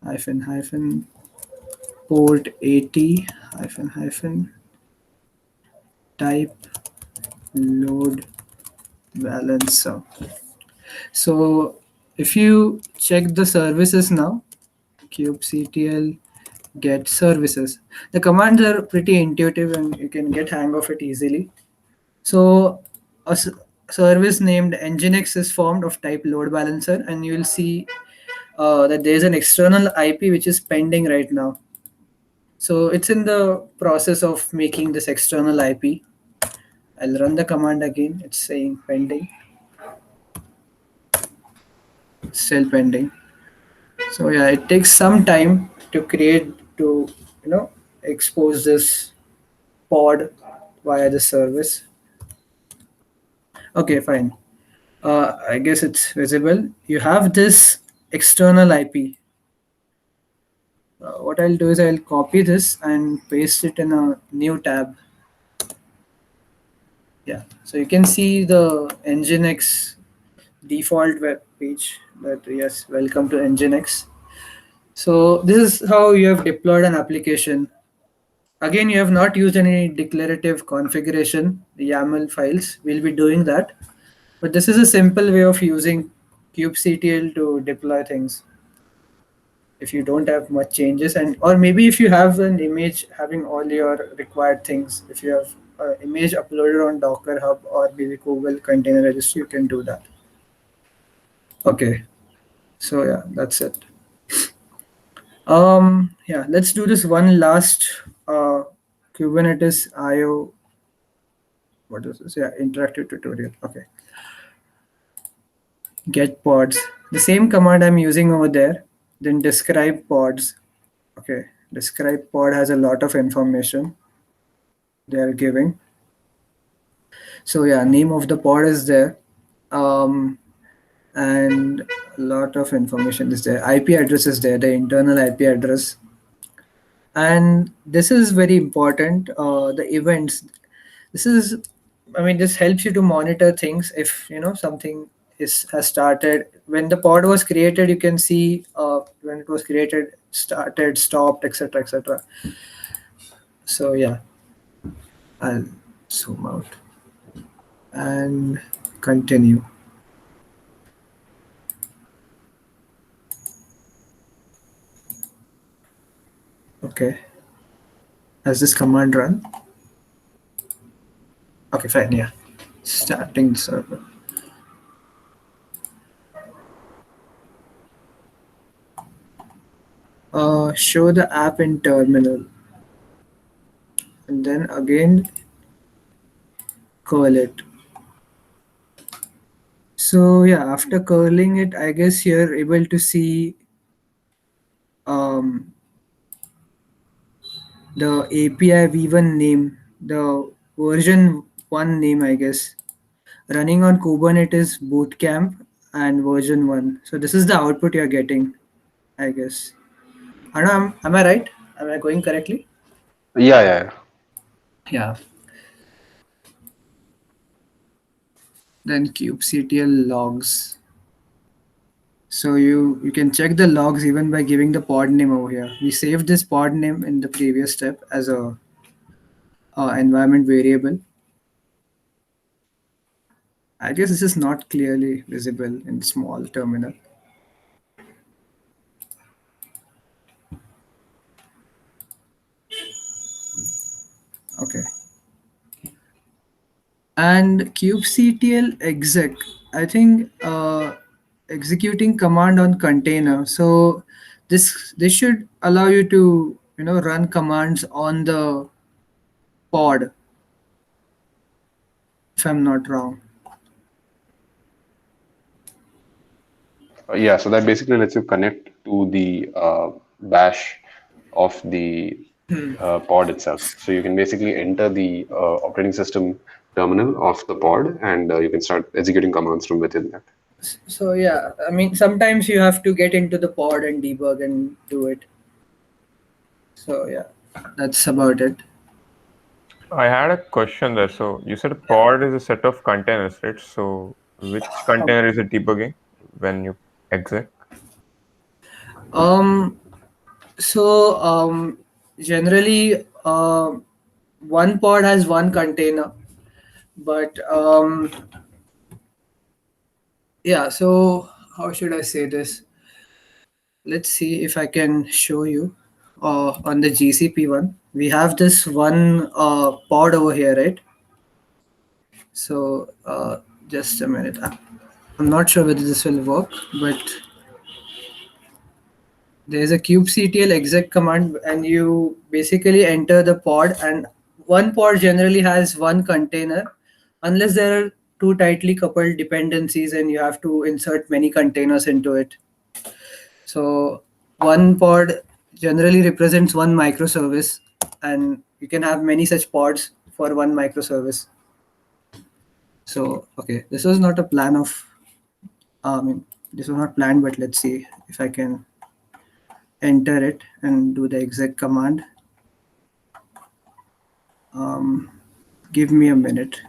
B: hyphen hyphen port 80 hyphen hyphen type load balancer. So if you check the services now, kubectl get services. The commands are pretty intuitive and you can get hang of it easily. So a service named nginx is formed of type load balancer, and you will see that there is an external IP which is pending right now. So it's in the process of making this external IP. I'll run the command again. It's saying pending, still pending. So yeah, it takes some time to create to expose this pod via the service. Okay, fine. I guess it's visible. You have this external IP. What I'll do is I'll copy this and paste it in a new tab. Yeah, so you can see the Nginx default web page that yes, welcome to Nginx. So this is how you have deployed an application. Again, you have not used any declarative configuration, the YAML files. We'll be doing that. But this is a simple way of using kubectl to deploy things. If you don't have much changes, and or maybe if you have an image having all your required things, if you have an image uploaded on Docker Hub or maybe Google Container Registry, you can do that. Okay, so yeah, that's it. Yeah, let's do this one last Kubernetes IO. What is this? Yeah, interactive tutorial. Okay, get pods. The same command I'm using over there. Then describe pods. Okay, describe pod has a lot of information they are giving. So yeah, name of the pod is there, and a lot of information is there. IP address is there, the internal IP address, and this is very important. The events. This is, I mean, this helps you to monitor things. If something has started when the pod was created, you can see when it was created, started, stopped, etc., etc. So yeah, I'll zoom out and continue. Okay. Has this command run? Okay, fine, yeah. Starting the server. Show the app in terminal. And then again, curl it. So yeah, after curling it, I guess you're able to see um, the API v1 name, the version 1 name, I guess, running on Kubernetes Bootcamp and version 1. So this is the output you're getting, I guess. I don't know, am I right? Am I going correctly?
A: Yeah, yeah, yeah.
B: Yeah. Then kubectl logs. So you can check the logs even by giving the pod name over here. We saved this pod name in the previous step as a environment variable. I guess this is not clearly visible in small terminal. Okay. And kubectl exec, I think executing command on container. So this should allow you to run commands on the pod, if I'm not wrong.
A: Yeah, so that basically lets you connect to the bash of the pod itself. So you can basically enter the operating system terminal of the pod, and you can start executing commands from within that.
B: So yeah, I mean sometimes you have to get into the pod and debug and do it. So yeah, that's about it.
C: I had a question there. So you said a pod is a set of containers, right? So which container is it debugging when you exec?
B: Um, so generally, one pod has one container, but yeah. So how should I say this? Let's see if I can show you. On the GCP one, we have this one pod over here, right? So just a minute. I'm not sure whether this will work, but there's a kubectl exec command, and you basically enter the pod, and one pod generally has one container, unless there are two tightly coupled dependencies and you have to insert many containers into it. So one pod generally represents one microservice, and you can have many such pods for one microservice. So okay, this was not a plan of, I mean, this was not planned, but let's see if I can enter it and do the exec command. Give me a minute.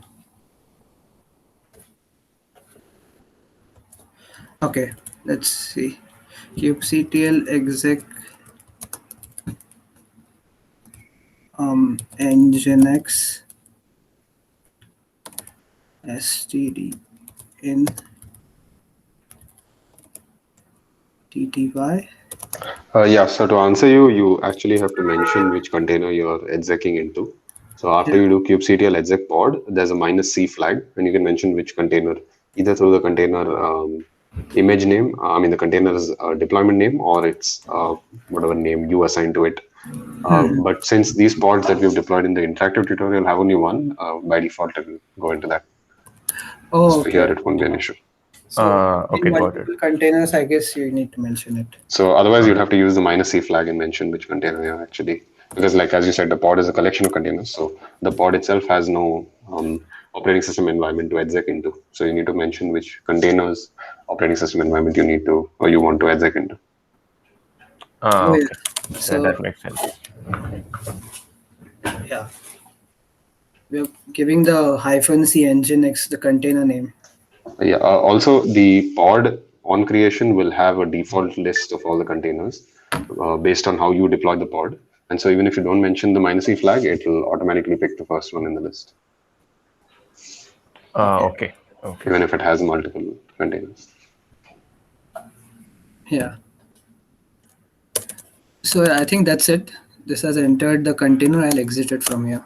B: Okay, let's see. kubectl exec nginx std in tty.
A: Yeah, so to answer you, you actually have to mention which container you're execing into. So after
B: Yeah.
A: you do kubectl exec pod, there's a -c flag, and you can mention which container, either through the container image name, I mean the container's deployment name, or its whatever name you assign to it. But since these pods that we've deployed in the interactive tutorial have only one, by default it will go into that.
B: Oh,
A: So here
B: okay.
A: it won't be an issue.
B: So in
C: Okay, got it.
B: multiple containers, I guess you need to mention it.
A: So otherwise, you'd have to use the -c flag and mention which container you're actually, because like as you said, the pod is a collection of containers. So the pod itself has no operating system environment to exec into. So you need to mention which containers operating system environment you need to or you want to exec into.
B: Oh yeah.
C: Okay. Yeah,
B: So
C: that makes sense.
B: yeah, we're giving the -c nginx the container name.
A: Yeah. Also, the pod on creation will have a default list of all the containers based on how you deploy the pod. And so even if you don't mention the -c flag, it will automatically pick the first one in the list,
C: Okay. Okay.
A: even if it has multiple containers.
B: Yeah. So I think that's it. This has entered the container. I'll exit it from here.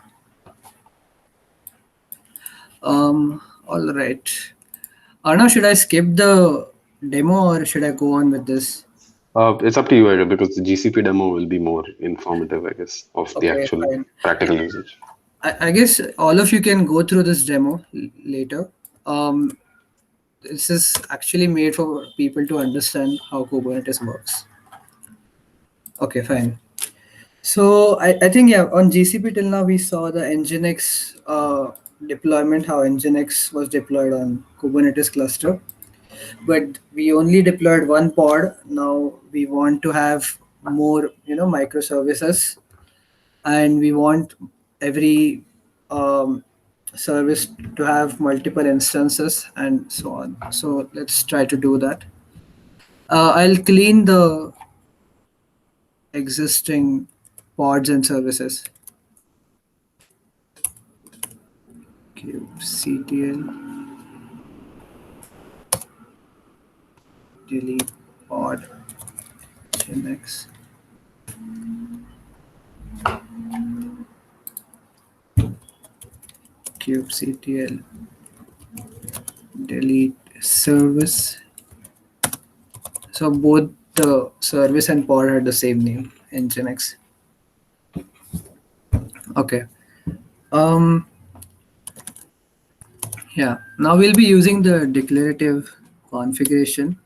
B: All right. Arnav, should I skip the demo or should I go on with this?
A: It's up to you, Aida, because the GCP demo will be more informative, I guess, of the
B: Okay,
A: actual
B: fine.
A: practical usage.
B: I guess all of you can go through this demo later. This is actually made for people to understand how Kubernetes works. Okay, fine. So I think, yeah, on GCP till now we saw the Nginx deployment, how Nginx was deployed on Kubernetes cluster, but we only deployed one pod. Now we want to have more, microservices, and we want every service to have multiple instances and so on. So let's try to do that. I'll clean the existing pods and services. kubectl delete pod nginx. kubectl delete service. So both the service and pod had the same name, nginx. Okay. Um. Yeah. Now we'll be using the declarative configuration.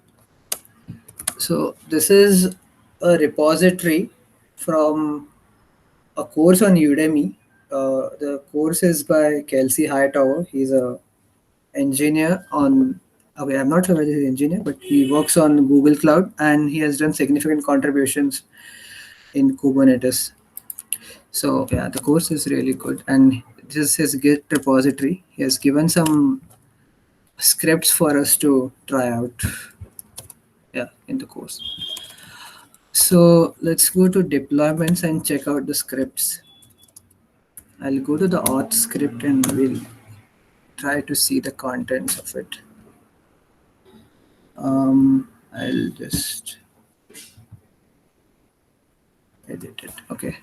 B: So this is a repository from a course on Udemy. The course is by Kelsey Hightower. He's a engineer on. Okay, I'm not sure whether he's an engineer, but he works on Google Cloud and he has done significant contributions in Kubernetes. So yeah, the course is really good, and This is his Git repository. He has given some scripts for us to try out. Yeah, in the course. So let's go to deployments and check out the scripts. I'll go to the auth script and we'll try to see the contents of it. I'll just edit it. Okay.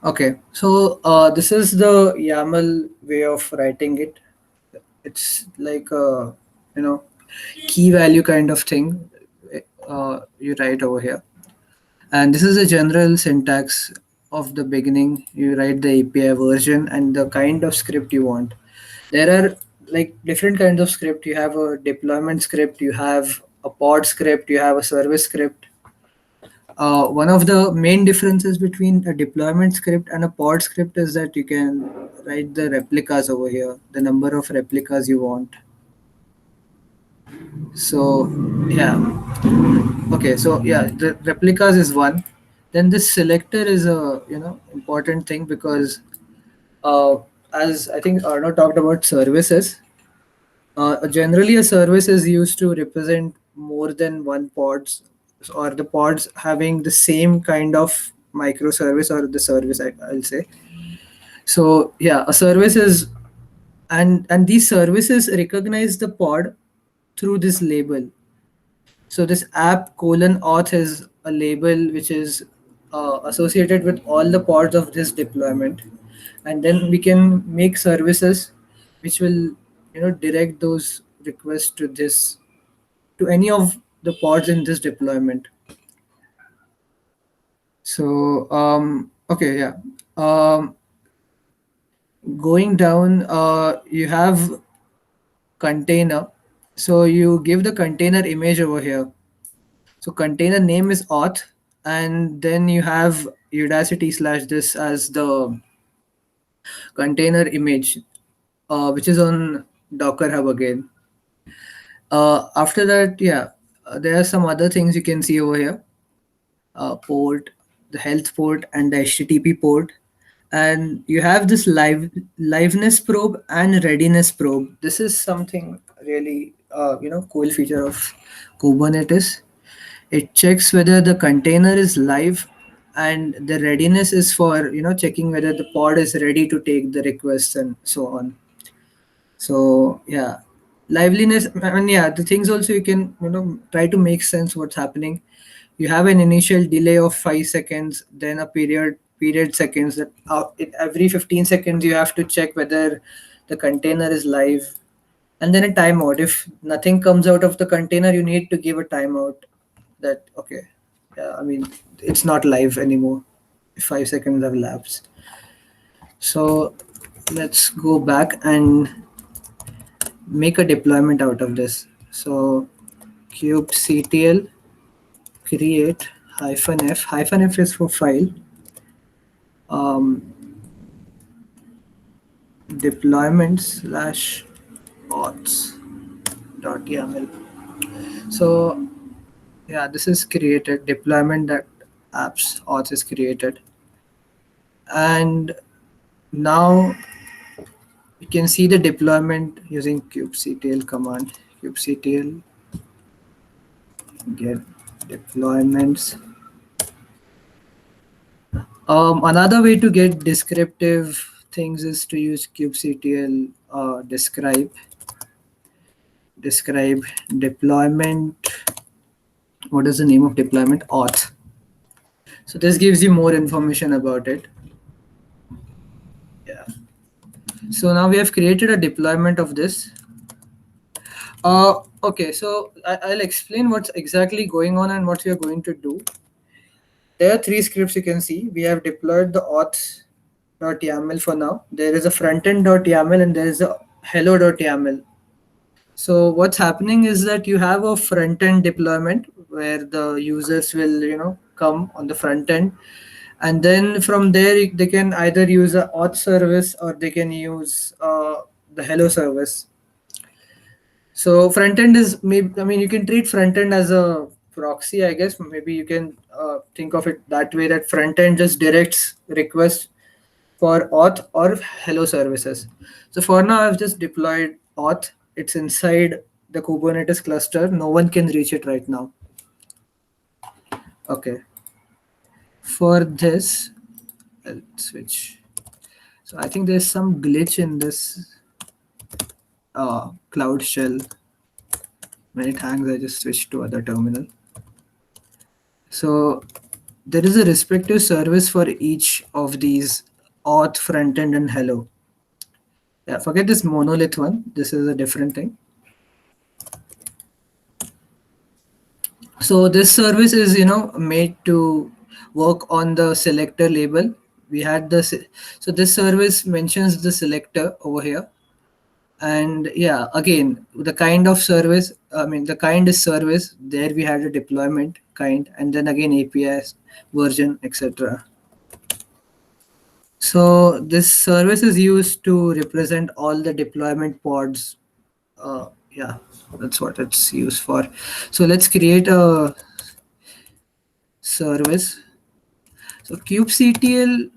B: Okay. So this is the YAML way of writing it. It's like a key value kind of thing. You write over here, and this is a general syntax of the beginning. You write the API version and the kind of script you want. There are like different kinds of script. You have a deployment script, you have a pod script, you have a service script. One of the main differences between a deployment script and a pod script is that you can write the replicas over here, the number of replicas you want. So yeah, okay, so yeah, the replicas is one. Then this selector is a important thing because as I think Arno talked about services, generally a service is used to represent more than one pods, or the pods having the same kind of microservice or the service, I'll say. So yeah, a service is, and these services recognize the pod through this label. So this app colon auth is a label which is associated with all the pods of this deployment, and then we can make services which will direct those requests to this, to any of the pods in this deployment. So okay, yeah. Going down, you have container. So you give the container image over here. So container name is auth, and then you have Udacity slash this as the container image, which is on Docker Hub again. After that, yeah, there are some other things you can see over here. Port, the health port, and the HTTP port. And you have this liveness probe and readiness probe. This is something really cool feature of Kubernetes. It checks whether the container is live, and the readiness is for checking whether the pod is ready to take the requests and so on. So yeah, liveliness, and yeah, the things also you can try to make sense what's happening. You have an initial delay of 5 seconds, then a period seconds. That every 15 seconds you have to check whether the container is live, and then a timeout. If nothing comes out of the container, you need to give a timeout. That okay, yeah, I mean it's not live anymore if 5 seconds have elapsed. So let's go back and make a deployment out of this. So kubectl create -f is for file, deployment slash auths.yaml. So yeah, this is created, deployment that apps auth is created, and now you can see the deployment using kubectl command. Kubectl get deployments. Another way to get descriptive things is to use kubectl describe deployment. What is the name of deployment? Auth. So this gives you more information about it. Yeah. So now we have created a deployment of this. Okay, so I'll explain what's exactly going on and what we are going to do. There are 3 scripts you can see. We have deployed the auth.yaml for now. There is a frontend.yaml and there is a hello.yaml. So what's happening is that you have a front-end deployment where the users will come on the front end, and then from there they can either use a auth service or they can use the hello service. So front end is maybe, I mean, you can treat front end as a proxy, I guess. Maybe you can think of it that way, that front end just directs requests for auth or hello services. So for now, I've just deployed auth. It's inside the Kubernetes cluster. No one can reach it right now. Okay. For this, I'll switch. So I think there's some glitch in this Cloud Shell. When it hangs, I just switch to other terminal. So there is a respective service for each of these auth, frontend, and hello. Yeah, forget this monolith one. This is a different thing. So this service is made to work on the selector label. We had so this service mentions the selector over here. And yeah, again, the kind of service, I mean, the kind is service. There we had a deployment kind, and then again APIs, version, etc. So this service is used to represent all the deployment pods. Yeah, that's what it's used for. So let's create a service. So kubectl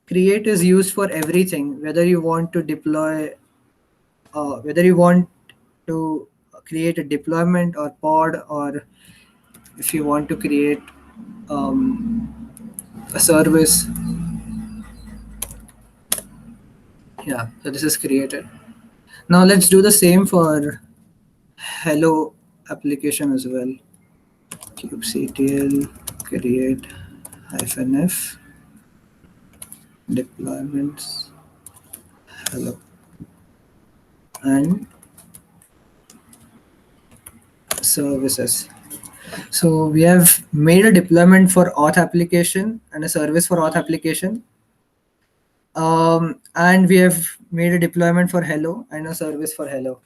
B: create is used for everything, whether you want to deploy, whether you want to create a deployment or pod, or if you want to create a service. Yeah, so this is created. Now let's do the same for hello application as well. kubectl create -f deployments hello and services. So we have made a deployment for auth application and a service for auth application. And we have made a deployment for hello and a service for hello.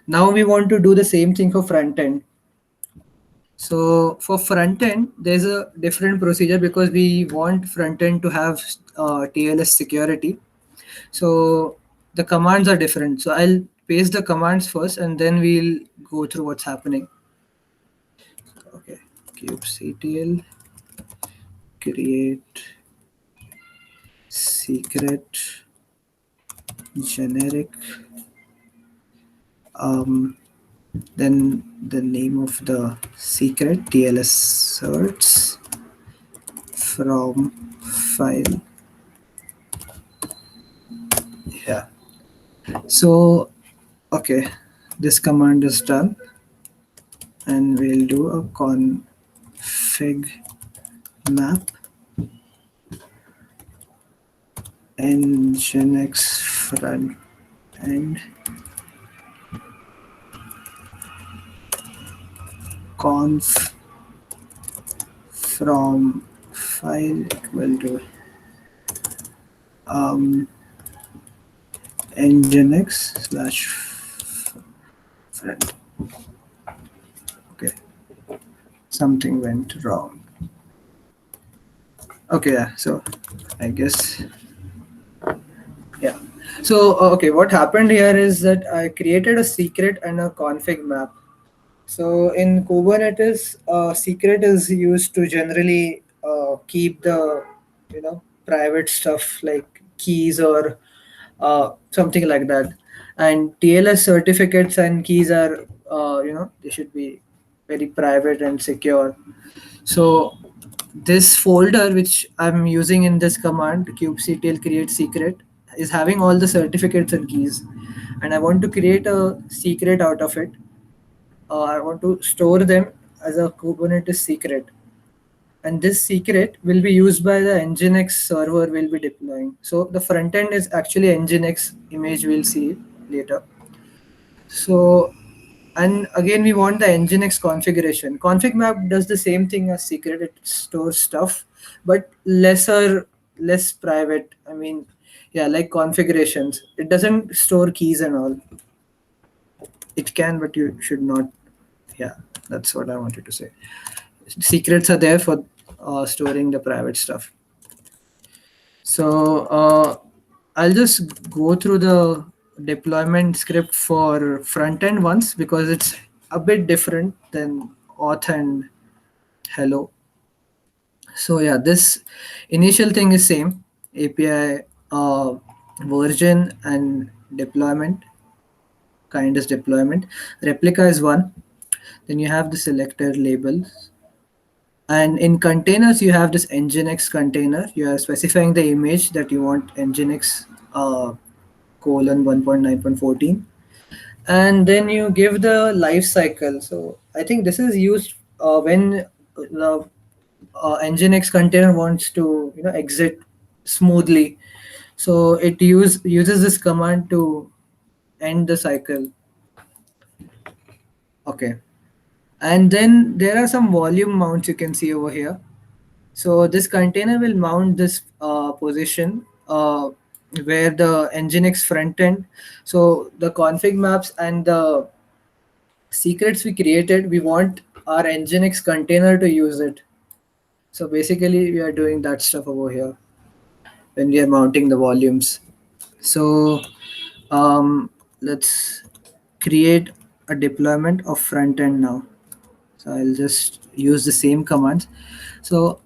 B: Now we want to do the same thing for front end. So for front end, there's a different procedure because we want front end to have TLS security. So the commands are different. So I'll paste the commands first and then we'll go through what's happening. Okay, kubectl create secret generic, then the name of the secret TLS certs from file. Yeah, so okay, this command is done and we'll do a config map nginx front end conf from file equal to nginx/front. Okay, something went wrong. Okay, yeah, so I guess, yeah. So okay, what happened here is that I created a secret and a config map. So in Kubernetes, secret is used to generally keep the private stuff like keys or something like that. And TLS certificates and keys are they should be very private and secure. So this folder which I'm using in this command kubectl create secret is having all the certificates and keys, and I want to create a secret out of it. I want to store them as a Kubernetes secret. And this secret will be used by the Nginx server we'll be deploying. So the front end is actually Nginx image, we'll see later. So, and again, we want the Nginx configuration. Config map does the same thing as secret. It stores stuff, but less private. I mean, yeah, like configurations. It doesn't store keys and all. It can, but you should not. Yeah, that's what I wanted to say. Secrets are there for storing the private stuff. So I'll just go through the deployment script for front end once because it's a bit different than auth and hello. So yeah, this initial thing is same API uh, version and deployment, kind is deployment. Replica is one. Then you have the selector labels. And in containers, you have this nginx container. You are specifying the image that you want nginx colon 1.9.14. And then you give the life cycle. So I think this is used when the nginx container wants to exit smoothly. So it uses this command to end the cycle. Okay. And then there are some volume mounts you can see over here. So this container will mount this position where the nginx front end. So the config maps and the secrets we created, we want our nginx container to use it. So basically we are doing that stuff over here when we are mounting the volumes. So let's create a deployment of front end now. So I'll just use the same commands. So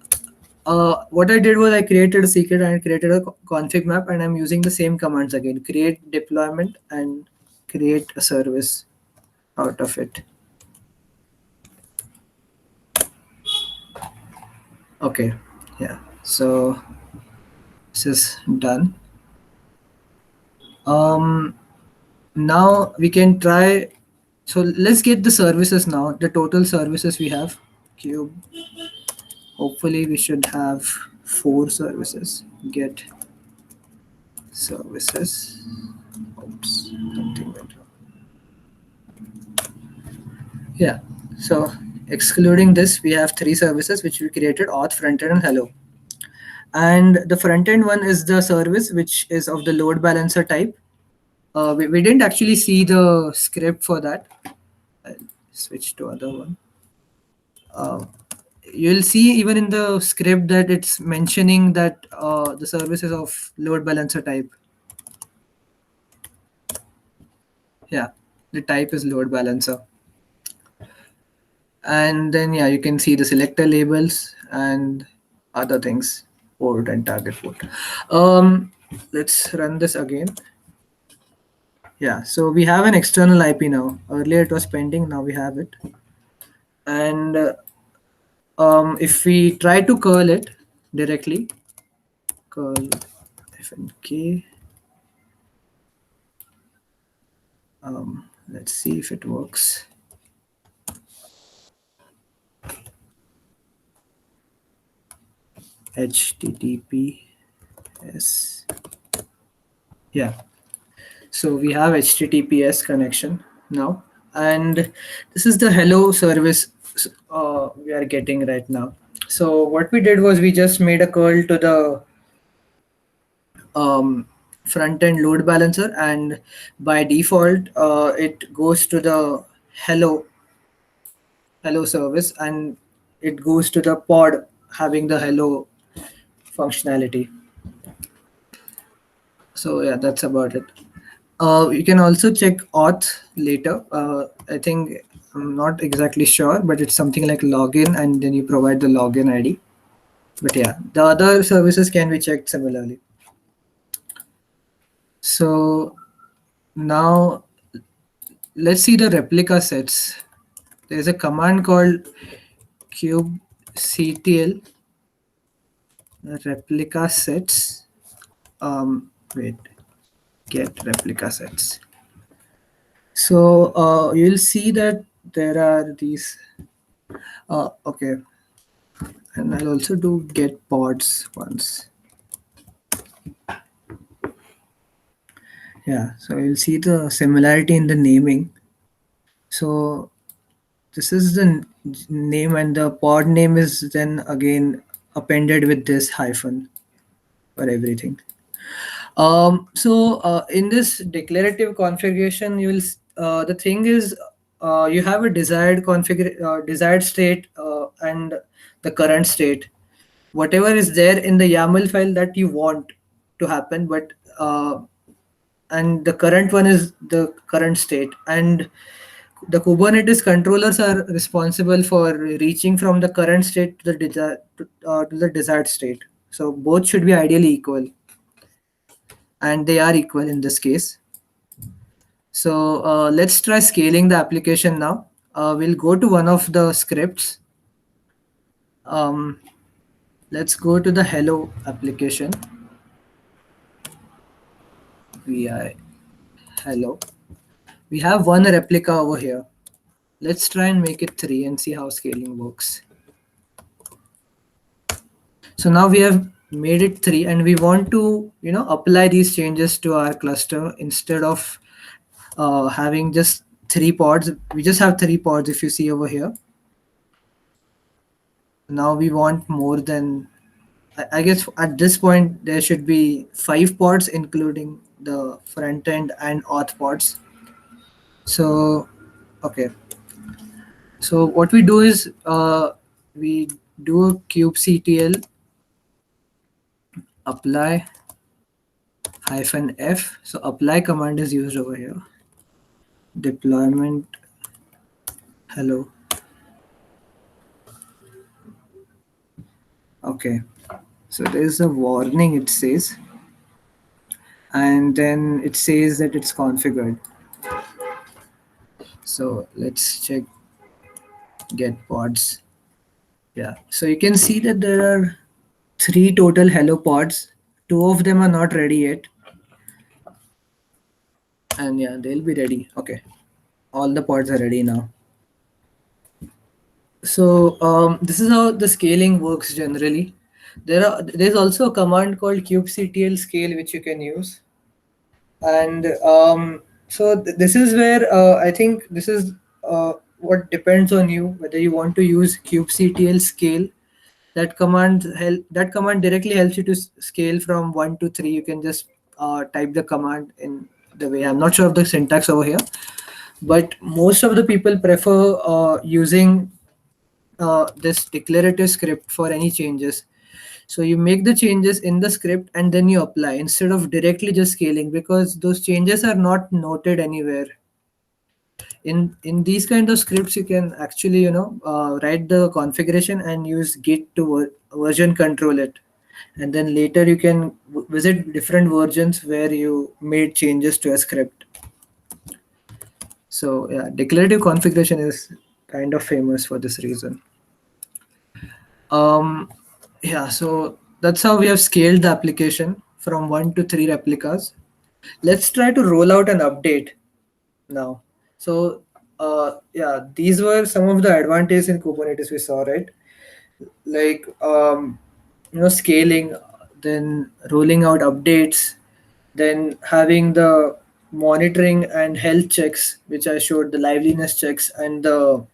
B: what I did was I created a secret and I created a config map, and I'm using the same commands again: create deployment and create a service out of it. Okay, yeah. So this is done. Um, Now we can try. So let's get the services now. The total services we have. Cube. Hopefully we should have 4 services. Get services. Oops, something went wrong. Yeah. So excluding this, we have 3 services which we created: auth, frontend, and hello. And the front end one is the service which is of the load balancer type. We didn't actually see the script for that. I'll switch to other one. Uh, you'll see even in the script that it's mentioning that the service is of load balancer type. Yeah, the type is load balancer. And then yeah, you can see the selector labels and other things, port and target port. Let's run this again. Yeah, so we have an external IP now. Earlier it was pending, now we have it. And if we try to curl it directly, curl fnk, let's see if it works. HTTPS. Yeah. So we have HTTPS connection now, and this is the hello service we are getting right now. So what we did was we just made a curl to the front end load balancer, and by default it goes to the hello service, and it goes to the pod having the hello functionality. So yeah, that's about it. You can also check auth later. I think I'm not exactly sure, but it's something like login, and then you provide the login ID. But yeah, the other services can be checked similarly. So now let's see the replica sets. There's a command called kubectl replica sets. Wait, get replica sets. So you'll see that there are these. Okay, and I'll also do get pods once. Yeah, so you'll see the similarity in the naming. So this is the name, and the pod name is then again appended with this hyphen for everything. In this declarative configuration, the thing is you have a desired state and the current state. Whatever is there in the YAML file that you want to happen, but and the current one is the current state, and the Kubernetes controllers are responsible for reaching from the current state to the desired state. So both should be ideally equal. and they are equal in this case. So let's try scaling the application now. We'll go to one of the scripts. Um, let's go to the hello application. Vi hello. We have one replica over here. Let's try and make it 3 and see how scaling works. So now we have made it 3 and we want to, apply these changes to our cluster instead of having just 3 pods. We just have 3 pods if you see over here. Now we want more than, I guess at this point there should be 5 pods including the front end and auth pods. So, okay. So what we do is we do a kubectl apply -f. So apply command is used over here. Deployment hello. Okay. So there's a warning it says. And then it says that it's configured. So let's check get pods. Yeah. So you can see that there are 3 total hello pods. 2 of them are not ready yet. And yeah, they'll be ready. Okay. All the pods are ready now. So this is how the scaling works generally. There's also a command called kubectl scale which you can use. And so this is where I think this is what depends on you whether you want to use kubectl scale. That command directly helps you to scale from 1 to 3. You can just type the command in the way. I'm not sure of the syntax over here, but most of the people prefer using this declarative script for any changes. So you make the changes in the script and then you apply instead of directly just scaling, because those changes are not noted anywhere. In these kind of scripts, you can actually write the configuration and use git to version control it, and then later you can visit different versions where you made changes to a script. So yeah, declarative configuration is kind of famous for this reason. Yeah, so that's how we have scaled the application from 1 to 3 replicas. Let's try to roll out an update now. So yeah, these were some of the advantages in Kubernetes we saw, right? Like scaling, then rolling out updates, then having the monitoring and health checks, which I showed, the liveliness checks and the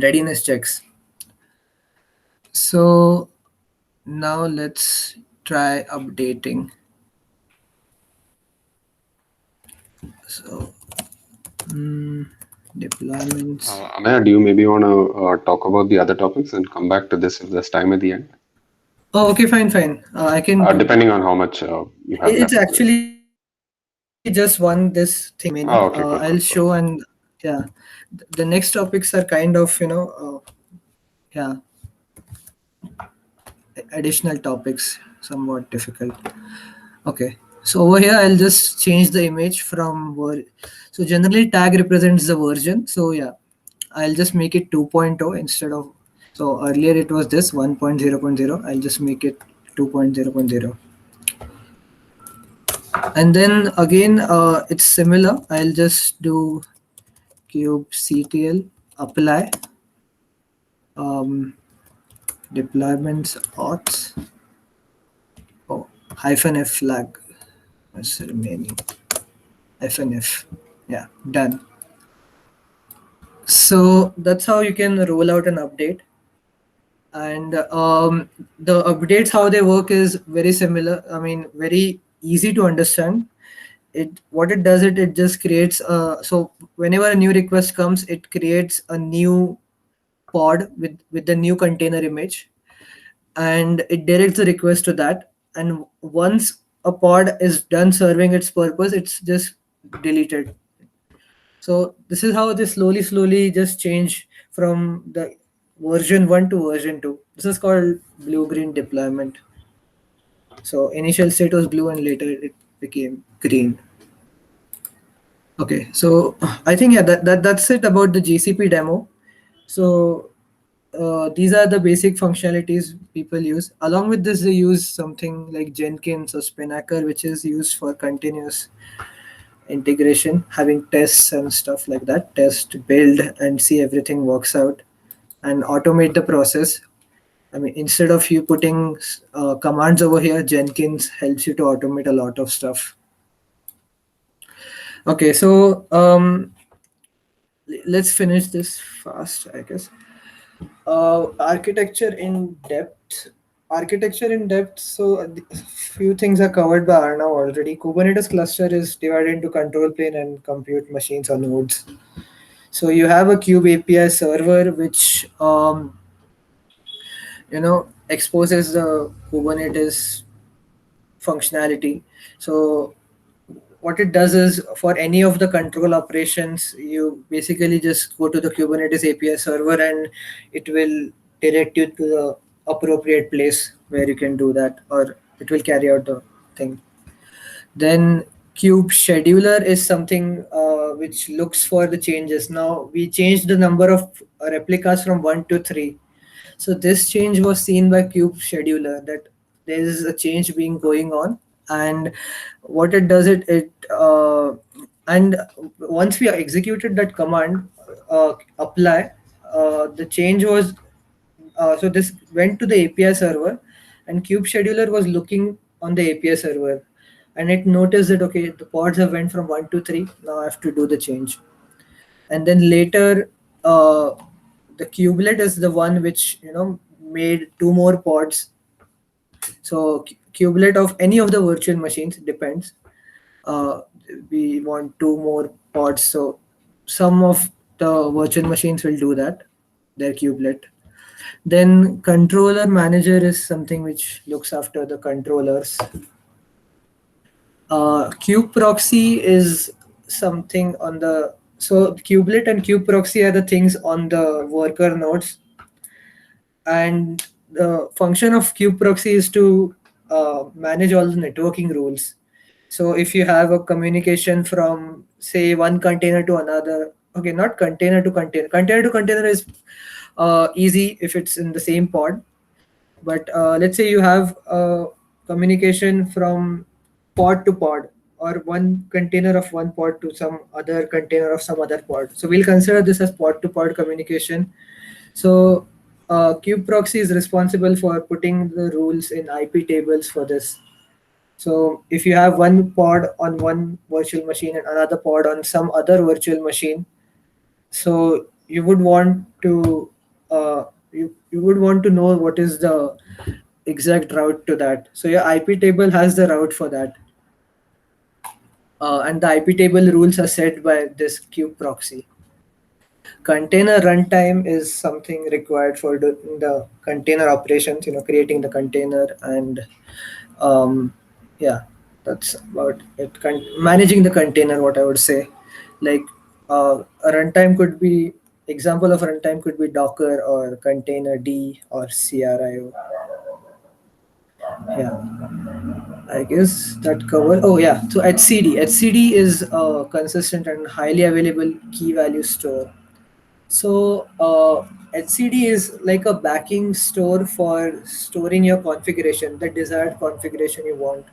B: readiness checks. So now let's try updating. So deployments.
A: Amaya, do you maybe want to talk about the other topics and come back to this if there's time at the end?
B: Oh, okay, fine. I can.
A: Depending on how much you have
B: It's
A: left.
B: actually just one this thing remaining.
A: Oh, okay,
B: I'll show, and yeah, the next topics are kind of yeah, additional topics, somewhat difficult. Okay, so over here I'll just change the image from so generally tag represents the version. So yeah, I'll just make it 2.0 instead of, so earlier it was this 1.0.0. I'll just make it 2.0.0. And then again it's similar. I'll just do kubectl apply deployments auth -f flag is remaining -f. Yeah, done. So that's how you can roll out an update. And the updates, how they work is very similar. I mean, very easy to understand. What it does, it just creates so whenever a new request comes, it creates a new pod with the new container image, and it directs the request to that. And once a pod is done serving its purpose, it's just deleted. So this is how they slowly just change from the version 1 to version 2. This is called blue-green deployment. So initial state was blue and later it became green. Okay, so I think yeah, that's it about the GCP demo. So these are the basic functionalities people use. Along with this, they use something like Jenkins or Spinnaker, which is used for continuous integration, having tests and stuff like that. Test, build, and see everything works out, and automate the process. I mean, instead of you putting commands over here, Jenkins helps you to automate a lot of stuff. Okay, so let's finish this fast, I guess. Architecture in depth. Architecture in depth. So a few things are covered by Arnav already. Kubernetes cluster is divided into control plane and compute machines or nodes. So you have a kube API server which exposes the Kubernetes functionality. So what it does is for any of the control operations, you basically just go to the Kubernetes API server and it will direct you to the appropriate place where you can do that, or it will carry out the thing. Then Kube scheduler is something which looks for the changes. Now we changed the number of replicas from 1 to 3. So this change was seen by Kube scheduler that there is a change being going on, and what it does and once we executed that command, apply, the change was so this went to the API server, and Kube scheduler was looking on the API server, and it noticed that okay, the pods have went from 1 to 3. Now I have to do the change, and then later the kubelet is the one which made two more pods. So kubelet of any of the virtual machines depends. uh, we want two more pods, so some of the virtual machines will do that, their kubelet. Then controller manager is something which looks after the controllers. Kube proxy is something on the, so kubelet and kube proxy are the things on the worker nodes, and the function of kube proxy is to manage all the networking rules. So if you have a communication from say one container to another, okay, not container to container, container to container is easy if it's in the same pod, but let's say you have communication from pod to pod, or one container of one pod to some other container of some other pod. So we'll consider this as pod to pod communication. So kube proxy is responsible for putting the rules in IP tables for this. So if you have one pod on one virtual machine and another pod on some other virtual machine, so you would want to you would want to know what is the exact route to that. So your IP table has the route for that, and the IP table rules are set by this kube proxy. Container runtime is something required for the container operations, creating the container, and yeah, that's about it. Managing the container, what I would say, like a runtime could be, example of runtime could be Docker or container D or CRIO. Yeah, I guess that cover. Oh yeah, so HCD is a consistent and highly available key value store. So HCD is like a backing store for storing your configuration, the desired configuration you want.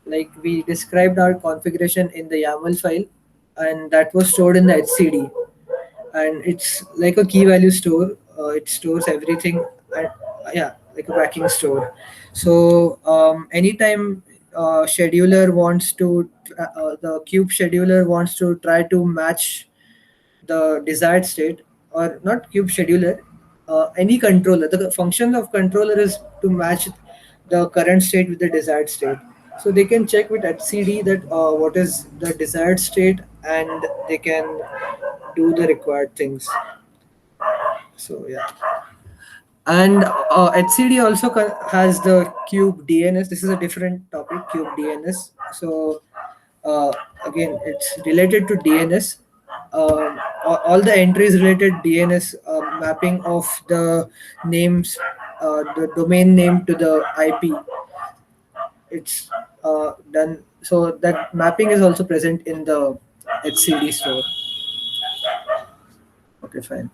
B: Like we described our configuration in the YAML file, and that was stored in the HCD. And it's like a key value store. It stores everything, and yeah, like a backing store. So anytime scheduler wants to, the kube scheduler wants to try to match the desired state, or not kube scheduler, any controller, the function of controller is to match the current state with the desired state. So they can check with HCD that what is the desired state, and they can do the required things. So yeah, and HCD also has the kube DNS. This is a different topic, kube DNS. So uh, again, it's related to DNS. All the entries related DNS, mapping of the names, the domain name to the IP. It's done. So that mapping is also present in the HCD store. Okay, fine.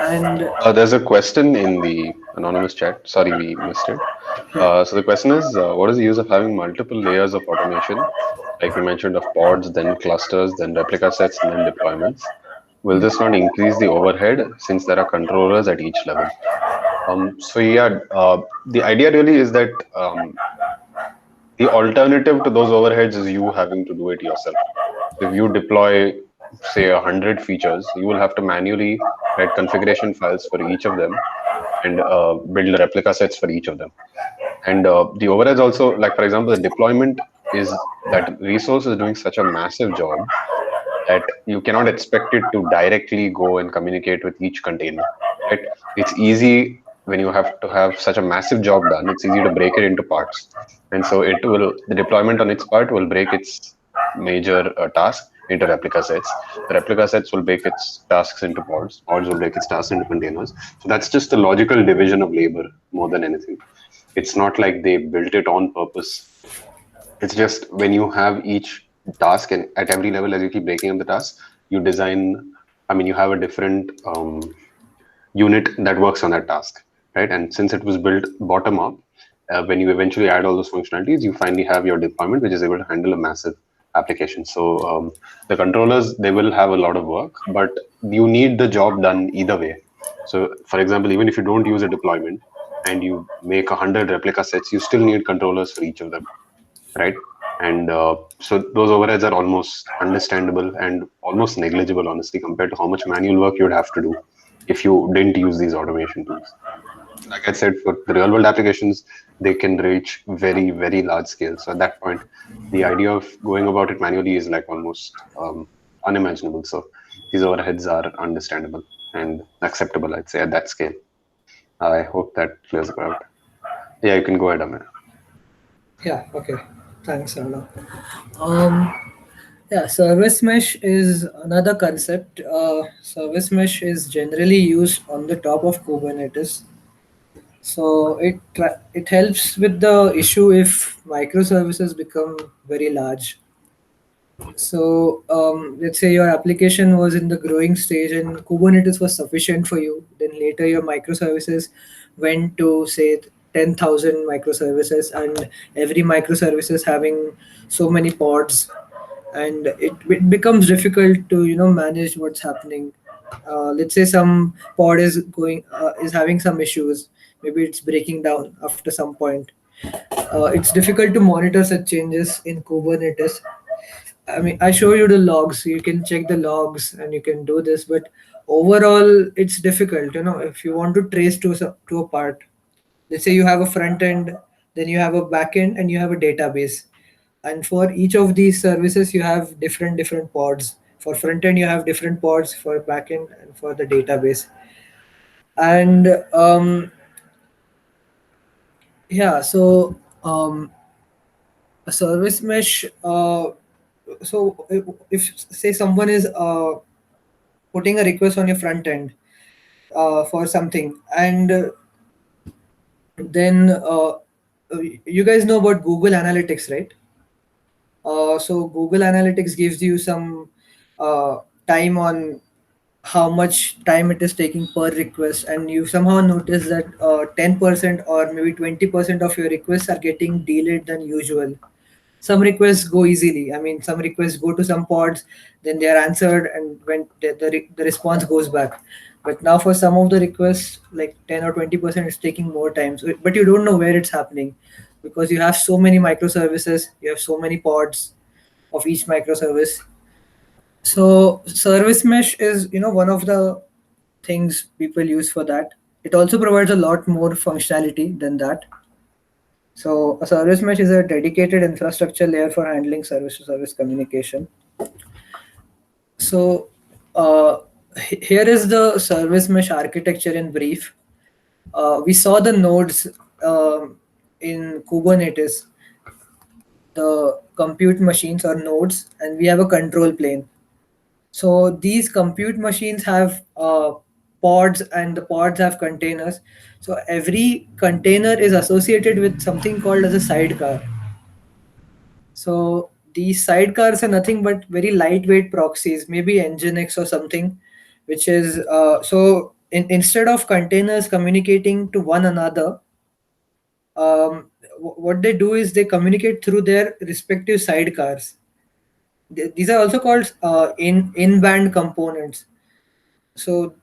B: And
A: There's a question in the anonymous chat. Sorry, we missed it.
B: yeah,
A: So the question is, what is the use of having multiple layers of automation, like we mentioned, of pods, then clusters, then replica sets, and then deployments? Will this not increase the overhead since there are controllers at each level? So yeah, the idea really is that the alternative to those overheads is you having to do it yourself. So if you deploy, say, 100 features, you will have to manually write configuration files for each of them and build replica sets for each of them. And the overheads also, like for example, the deployment is that resource is doing such a massive job that you cannot expect it to directly go and communicate with each container, right? It's easy when you have to have such a massive job done, it's easy to break it into parts. And so the deployment on its part will break its major task into replica sets. The replica sets will break its tasks into pods. Pods will break its tasks into containers. So that's just a logical division of labor more than anything. It's not like they built it on purpose. It's just when you have each task and at every level, as you keep breaking up the task, you design, I mean, you have a different unit that works on that task, right? And since it was built bottom up, when you eventually add all those functionalities, you finally have your deployment, which is able to handle a massive application. So the controllers, they will have a lot of work, but you need the job done either way. So for example, even if you don't use a deployment and you make 100 replica sets, you still need controllers for each of them, right? And so those overheads are almost understandable and almost negligible, honestly, compared to how much manual work you would have to do if you didn't use these automation tools. Like I said, for the real world applications, they can reach very, very large scale. So at that point, the idea of going about it manually is like almost unimaginable. So these overheads are understandable and acceptable, I'd say, at that scale. I hope that clears it out. Yeah, you can go ahead, Amir.
B: yeah, okay. Thanks, Arnav. Um, yeah, service mesh is another concept. Service mesh is generally used on the top of Kubernetes. So it helps with the issue if microservices become very large. So let's say your application was in the growing stage and Kubernetes was sufficient for you. Then later your microservices went to say 10,000 microservices, and every microservices having so many pods, and it becomes difficult to manage what's happening. Let's say some pod is having some issues. Maybe it's breaking down after some point. It's difficult to monitor such changes in Kubernetes. I mean, I show you the logs, so you can check the logs and you can do this, but overall, it's difficult. If you want to trace to a part, let's say you have a front end, then you have a back end, and you have a database. And for each of these services, you have different pods. For front end, you have different pods for back end and for the database. And yeah, so a service mesh. So if say someone is putting a request on your front end for something, and then you guys know about Google Analytics, right? So Google Analytics gives you some uh, time on how much time it is taking per request, and you somehow notice that 10% or maybe 20% of your requests are getting delayed than usual. Some requests go easily. I mean, some requests go to some pods, then they are answered, and when the response goes back. But now for some of the requests, like 10 or 20%, it's taking more time. So, but you don't know where it's happening because you have so many microservices, you have so many pods of each microservice. So service mesh is one of the things people use for that. It also provides a lot more functionality than that. So a service mesh is a dedicated infrastructure layer for handling service to service communication. So here is the service mesh architecture in brief. We saw the nodes in Kubernetes, the compute machines or nodes, and we have a control plane. So these compute machines have pods, and the pods have containers. So every container is associated with something called as a sidecar. So these sidecars are nothing but very lightweight proxies, maybe Nginx or something, which is instead of containers communicating to one another, what they do is they communicate through their respective sidecars. These are also called in-band components. So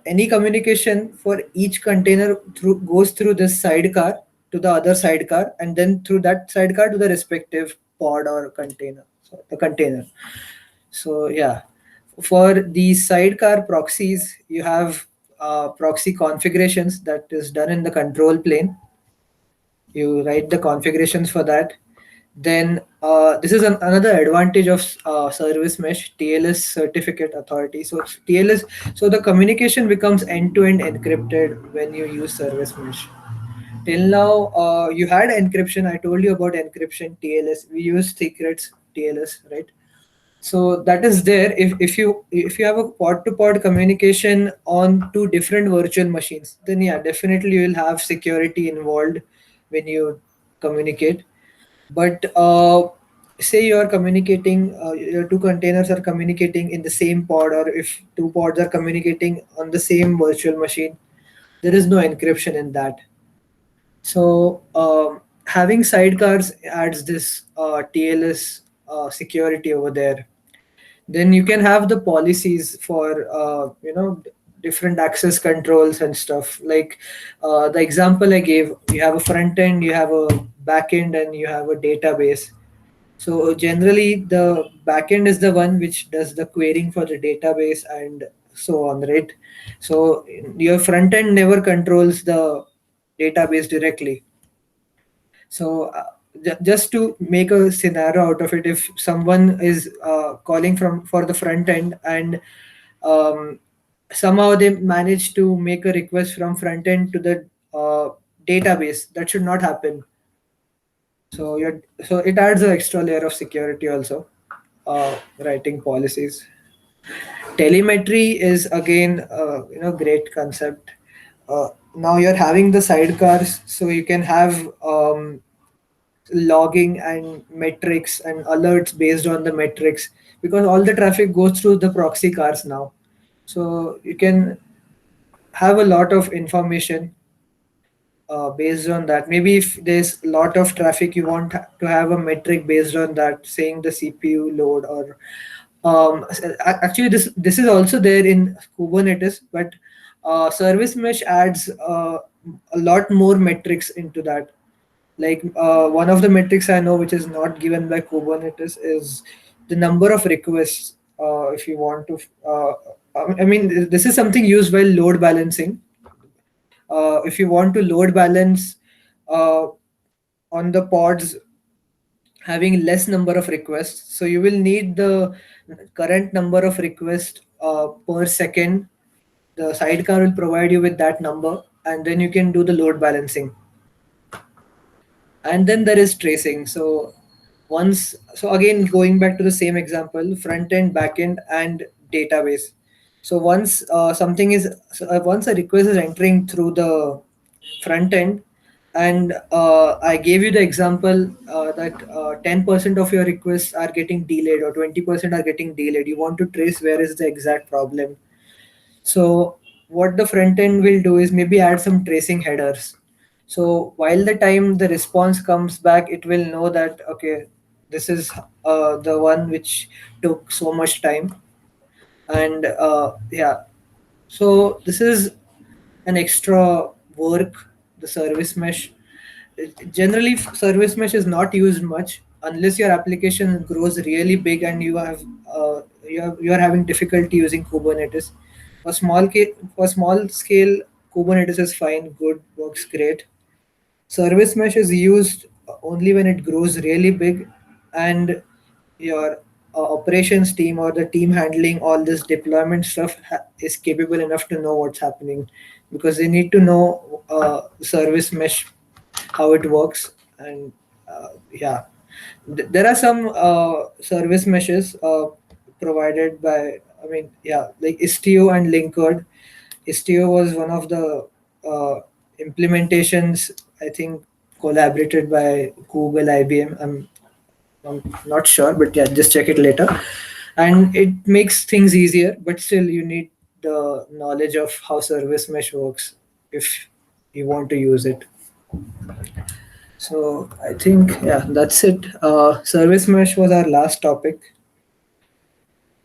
B: any communication for each container goes through this sidecar to the other sidecar, and then through that sidecar to the respective pod or container. So the container. So yeah, for these sidecar proxies, you have proxy configurations that is done in the control plane. You write the configurations for that. Then this is another advantage of service mesh, TLS certificate authority. So TLS, so the communication becomes end-to-end encrypted when you use service mesh. Till now, you had encryption. I told you about encryption, TLS. We use secrets, TLS, right? So that is there. If you have a pod-to-pod communication on two different virtual machines, then yeah, definitely you will have security involved when you communicate. But say you are communicating, your two containers are communicating in the same pod, or if two pods are communicating on the same virtual machine, there is no encryption in that. So having sidecars adds this TLS security over there. Then you can have the policies for different access controls and stuff. Like the example I gave, you have a front end, you have a back end, and you have a database. So generally the backend is the one which does the querying for the database and so on, right? So your front end never controls the database directly. So just to make a scenario out of it, if someone is calling from for the front end, and um, somehow they manage to make a request from front end to the database, that should not happen. So it adds an extra layer of security also. Writing policies. Telemetry is again great concept. Now you're having the sidecars, so you can have logging and metrics and alerts based on the metrics, because all the traffic goes through the proxy cars now. So you can have a lot of information based on that. Maybe if there's a lot of traffic, you want to have a metric based on that, saying the CPU load, or actually this is also there in Kubernetes, but service mesh adds a lot more metrics into that. Like one of the metrics I know which is not given by Kubernetes is the number of requests. If you want to, I mean, this is something used while load balancing. If you want to load balance uh, on the pods having less number of requests, so you will need the current number of requests per second. The sidecar will provide you with that number, and then you can do the load balancing. And then there is tracing. So again, going back to the same example, front end, back end, and database. So once a request is entering through the front end, and I gave you the example that 10% of your requests are getting delayed or 20% are getting delayed. You want to trace where is the exact problem. So what the front end will do is maybe add some tracing headers. So while the time the response comes back, it will know that, okay, this is the one which took so much time. And yeah, so this is an extra work, the service mesh. Generally, service mesh is not used much unless your application grows really big and you are having difficulty using Kubernetes. For small scale, Kubernetes is fine, good, works great. Service mesh is used only when it grows really big, and your operations team or the team handling all this deployment stuff is capable enough to know what's happening, because they need to know service mesh, how it works. And yeah, there are some service meshes provided by, I mean, yeah, like Istio and Linkerd. Istio was one of the implementations, I think, collaborated by Google, IBM. I'm not sure, but yeah, just check it later. And it makes things easier, but still, you need the knowledge of how service mesh works if you want to use it. So I think, yeah, that's it. Service mesh was our last topic.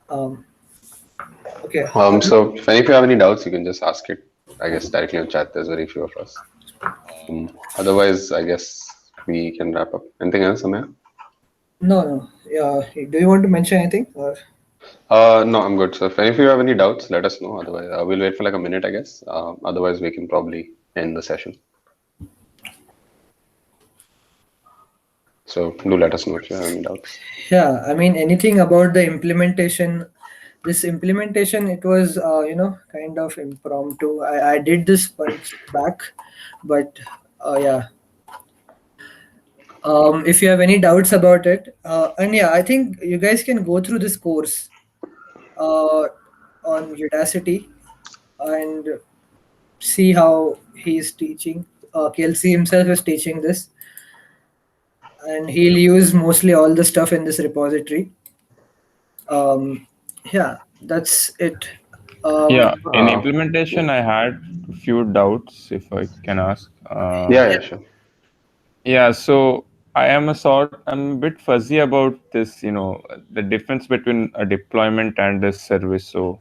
B: Um, okay.
A: So if you have any doubts, you can just ask it, I guess, directly on chat. There's very few of us. Otherwise, I guess we can wrap up. Anything else, Amaya?
B: No, no. Yeah. Do you want to mention anything? Or
A: No, I'm good. So if any of you have any doubts, let us know. Otherwise, we'll wait for like a minute, I guess. Otherwise, we can probably end the session. So do let us know if you have any doubts.
B: yeah, I mean, anything about the implementation. This implementation, it was, kind of impromptu. I did this once back, but yeah. If you have any doubts about it, and yeah, I think you guys can go through this course uh, on Udacity and see how he's teaching. Kelsey himself is teaching this, and he'll use mostly all the stuff in this repository. Um, yeah, that's it.
C: Yeah, in
A: Yeah.
C: implementation, I had a few doubts, if I can ask.
A: Yeah, sure.
C: Yeah, so I'm a bit fuzzy about this, the difference between a deployment and a service. So,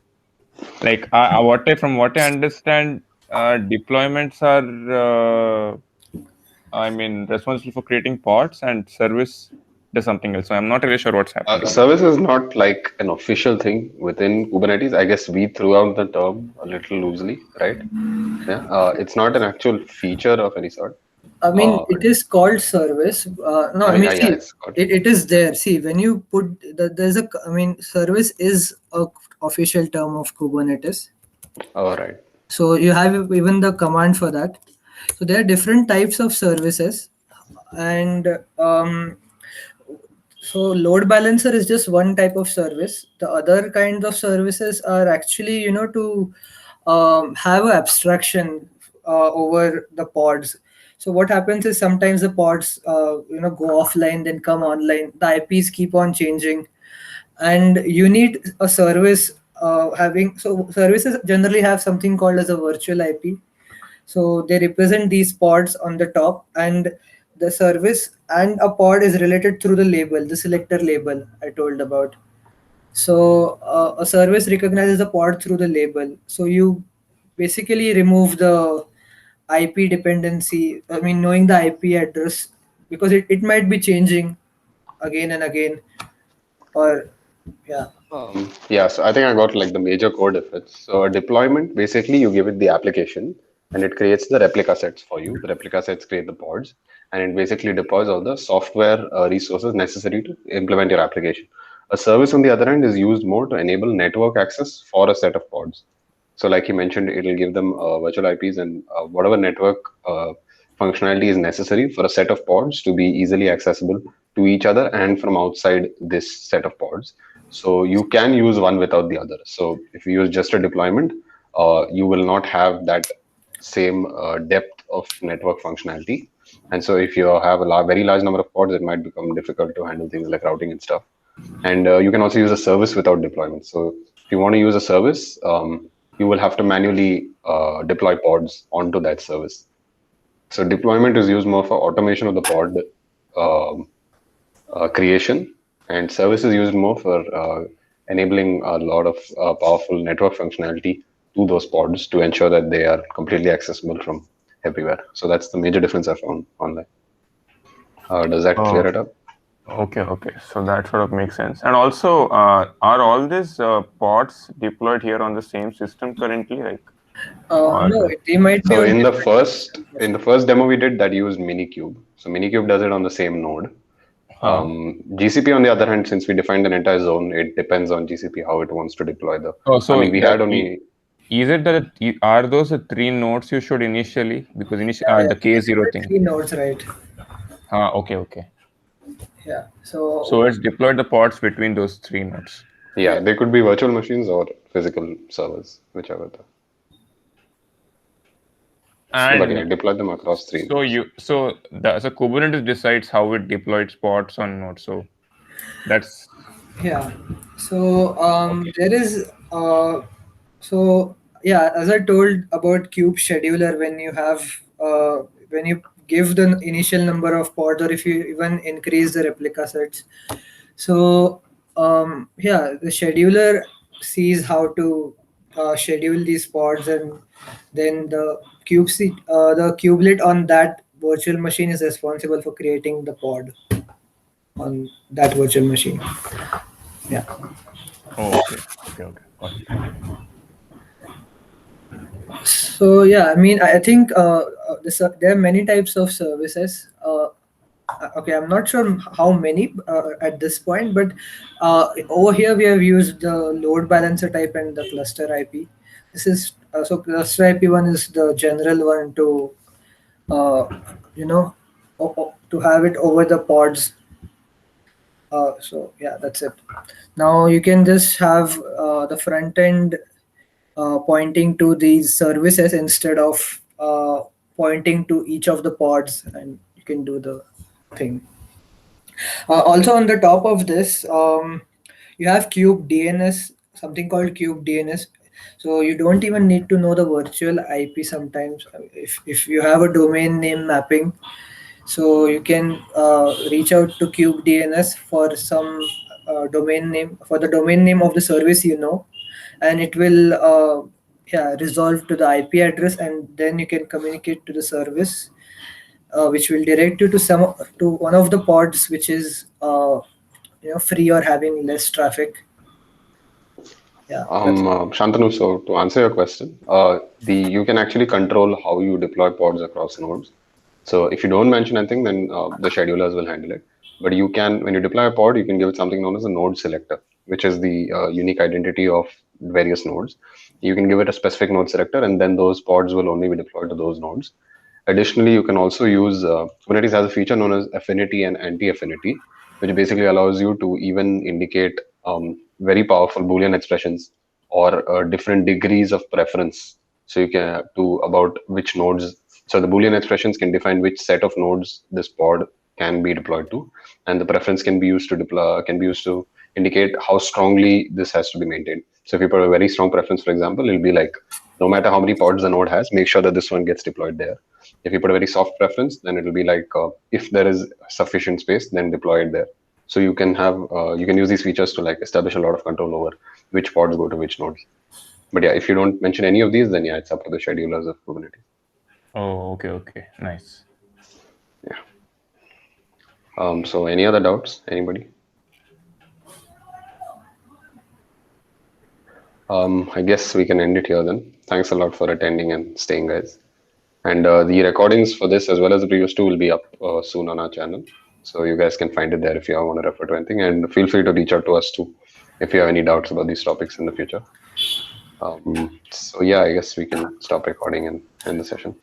C: like, from what I understand, deployments are, responsible for creating pods, and service does something else. So I'm not really sure what's happening.
A: Service is not like an official thing within Kubernetes. I guess we threw out the term a little loosely, right? Yeah, it's not an actual feature of any sort.
B: I mean,
A: Uh,
B: it is called service. No,
A: I
B: I
A: mean,
B: mean,
A: yeah,
B: see,
A: it's got.
B: it is there. See, when you put there's a, I mean, service is a official term of Kubernetes.
A: All right.
B: So you have even the command for that. So there are different types of services, and so load balancer is just one type of service. The other kinds of services are actually, to have an abstraction over the pods. So what happens is sometimes the pods, go offline, then come online. The IPs keep on changing, and you need a service having. So services generally have something called as a virtual IP. So they represent these pods on the top, and the service and a pod is related through the label, the selector label I told about. So a service recognizes the pod through the label. So you basically remove the IP dependency. I mean, knowing the IP address, because it might be changing again and again, or yeah.
A: Yeah, so I think I got like the major core difference. So a deployment, basically you give it the application and it creates the replica sets for you. The replica sets create the pods and it basically deploys all the software resources necessary to implement your application. A service on the other end is used more to enable network access for a set of pods. So like you mentioned, it'll give them virtual IPs and whatever network functionality is necessary for a set of pods to be easily accessible to each other and from outside this set of pods. So you can use one without the other. So if you use just a deployment, you will not have that same depth of network functionality. And so if you have a very large number of pods, it might become difficult to handle things like routing and stuff. And you can also use a service without deployment. So if you want to use a service, you will have to manually deploy pods onto that service. So deployment is used more for automation of the pod um, creation, and service is used more for enabling a lot of powerful network functionality to those pods to ensure that they are completely accessible from everywhere. So that's the major difference I found online. Does that clear
C: Oh,
A: it up?
C: okay. So that sort of makes sense. And also, are all these pods deployed here on the same system currently? Like,
B: No,
C: or
B: they might be
A: So
B: on
A: in the
B: different
A: first
B: systems.
A: demo we did, that used Minikube. So Minikube does it on the same node.
C: huh?
A: GCP, on the other hand, since we defined an entire zone, it depends on GCP how it wants to deploy the.
C: Oh,
A: I
C: so
A: mean, we
C: that
A: had only.
C: is it that are those the three nodes you showed initially? Because
B: Yeah, yeah,
C: the K0
B: there are
C: thing.
B: three nodes, right?
C: Okay.
B: Yeah.
C: So
B: So
C: it's deployed the pods between those three nodes.
B: yeah,
A: Yeah, they could be virtual machines or physical servers, whichever. But yeah,
C: And
A: deploy them across three
C: so
A: nodes.
C: Kubernetes decides how it deploys pods on nodes. So that's
B: Yeah. So
C: okay.
B: there is so yeah, as I told about kube scheduler, when you have when you give the initial number of pods, or if you even increase the replica sets. So yeah, the scheduler sees how to schedule these pods, and then the kubelet on that virtual machine is responsible for creating the pod on that virtual machine. Yeah.
C: Oh, okay. Okay. Okay. Got it.
B: So yeah, I mean, I think there are many types of services. Okay, I'm not sure how many at this point, but over here we have used the load balancer type and the cluster IP. This is so cluster IP one is the general one to uh, you know to have it over the pods. So yeah, that's it. Now you can just have the front end pointing to these services instead of pointing to each of the pods, and you can do the thing. Also, on the top of this, you have Cube DNS, something called Cube DNS. So you don't even need to know the virtual IP sometimes. If you have a domain name mapping, so you can reach out to Cube DNS for some domain name, for the domain name of the service, and it will yeah, resolve to the IP address, and then you can communicate to the service, which will direct you to one of the pods which is free or having less traffic. Yeah, that's it.
A: Shantanu, so to answer your question, the you can actually control how you deploy pods across nodes. So if you don't mention anything, then the schedulers will handle it. But you can, when you deploy a pod, you can give it something known as a node selector, which is the unique identity of various nodes. You can give it a specific node selector, and then those pods will only be deployed to those nodes. Additionally, you can also use Kubernetes has a feature known as affinity and anti-affinity, which basically allows you to even indicate very powerful Boolean expressions or different degrees of preference. So you can to about which nodes. So the Boolean expressions can define which set of nodes this pod can be deployed to, and the preference can be used to deploy can be used to indicate how strongly this has to be maintained. So if you put a very strong preference, for example, it'll be like no matter how many pods the node has, make sure that this one gets deployed there. If you put a very soft preference, then it will be like if there is sufficient space, then deploy it there. So you can use these features to like establish a lot of control over which pods go to which nodes. But yeah, if you don't mention any of these, then yeah, it's up to the schedulers of Kubernetes.
C: Oh, okay. Okay. Nice.
A: Yeah. So any other doubts? Anybody? I guess we can end it here then. Thanks a lot for attending and staying, guys. And the recordings for this as well as the previous two will be up soon on our channel. So you guys can find it there if you want to refer to anything. And feel free to reach out to us too if you have any doubts about these topics in the future. So yeah, I guess we can stop recording and end the session.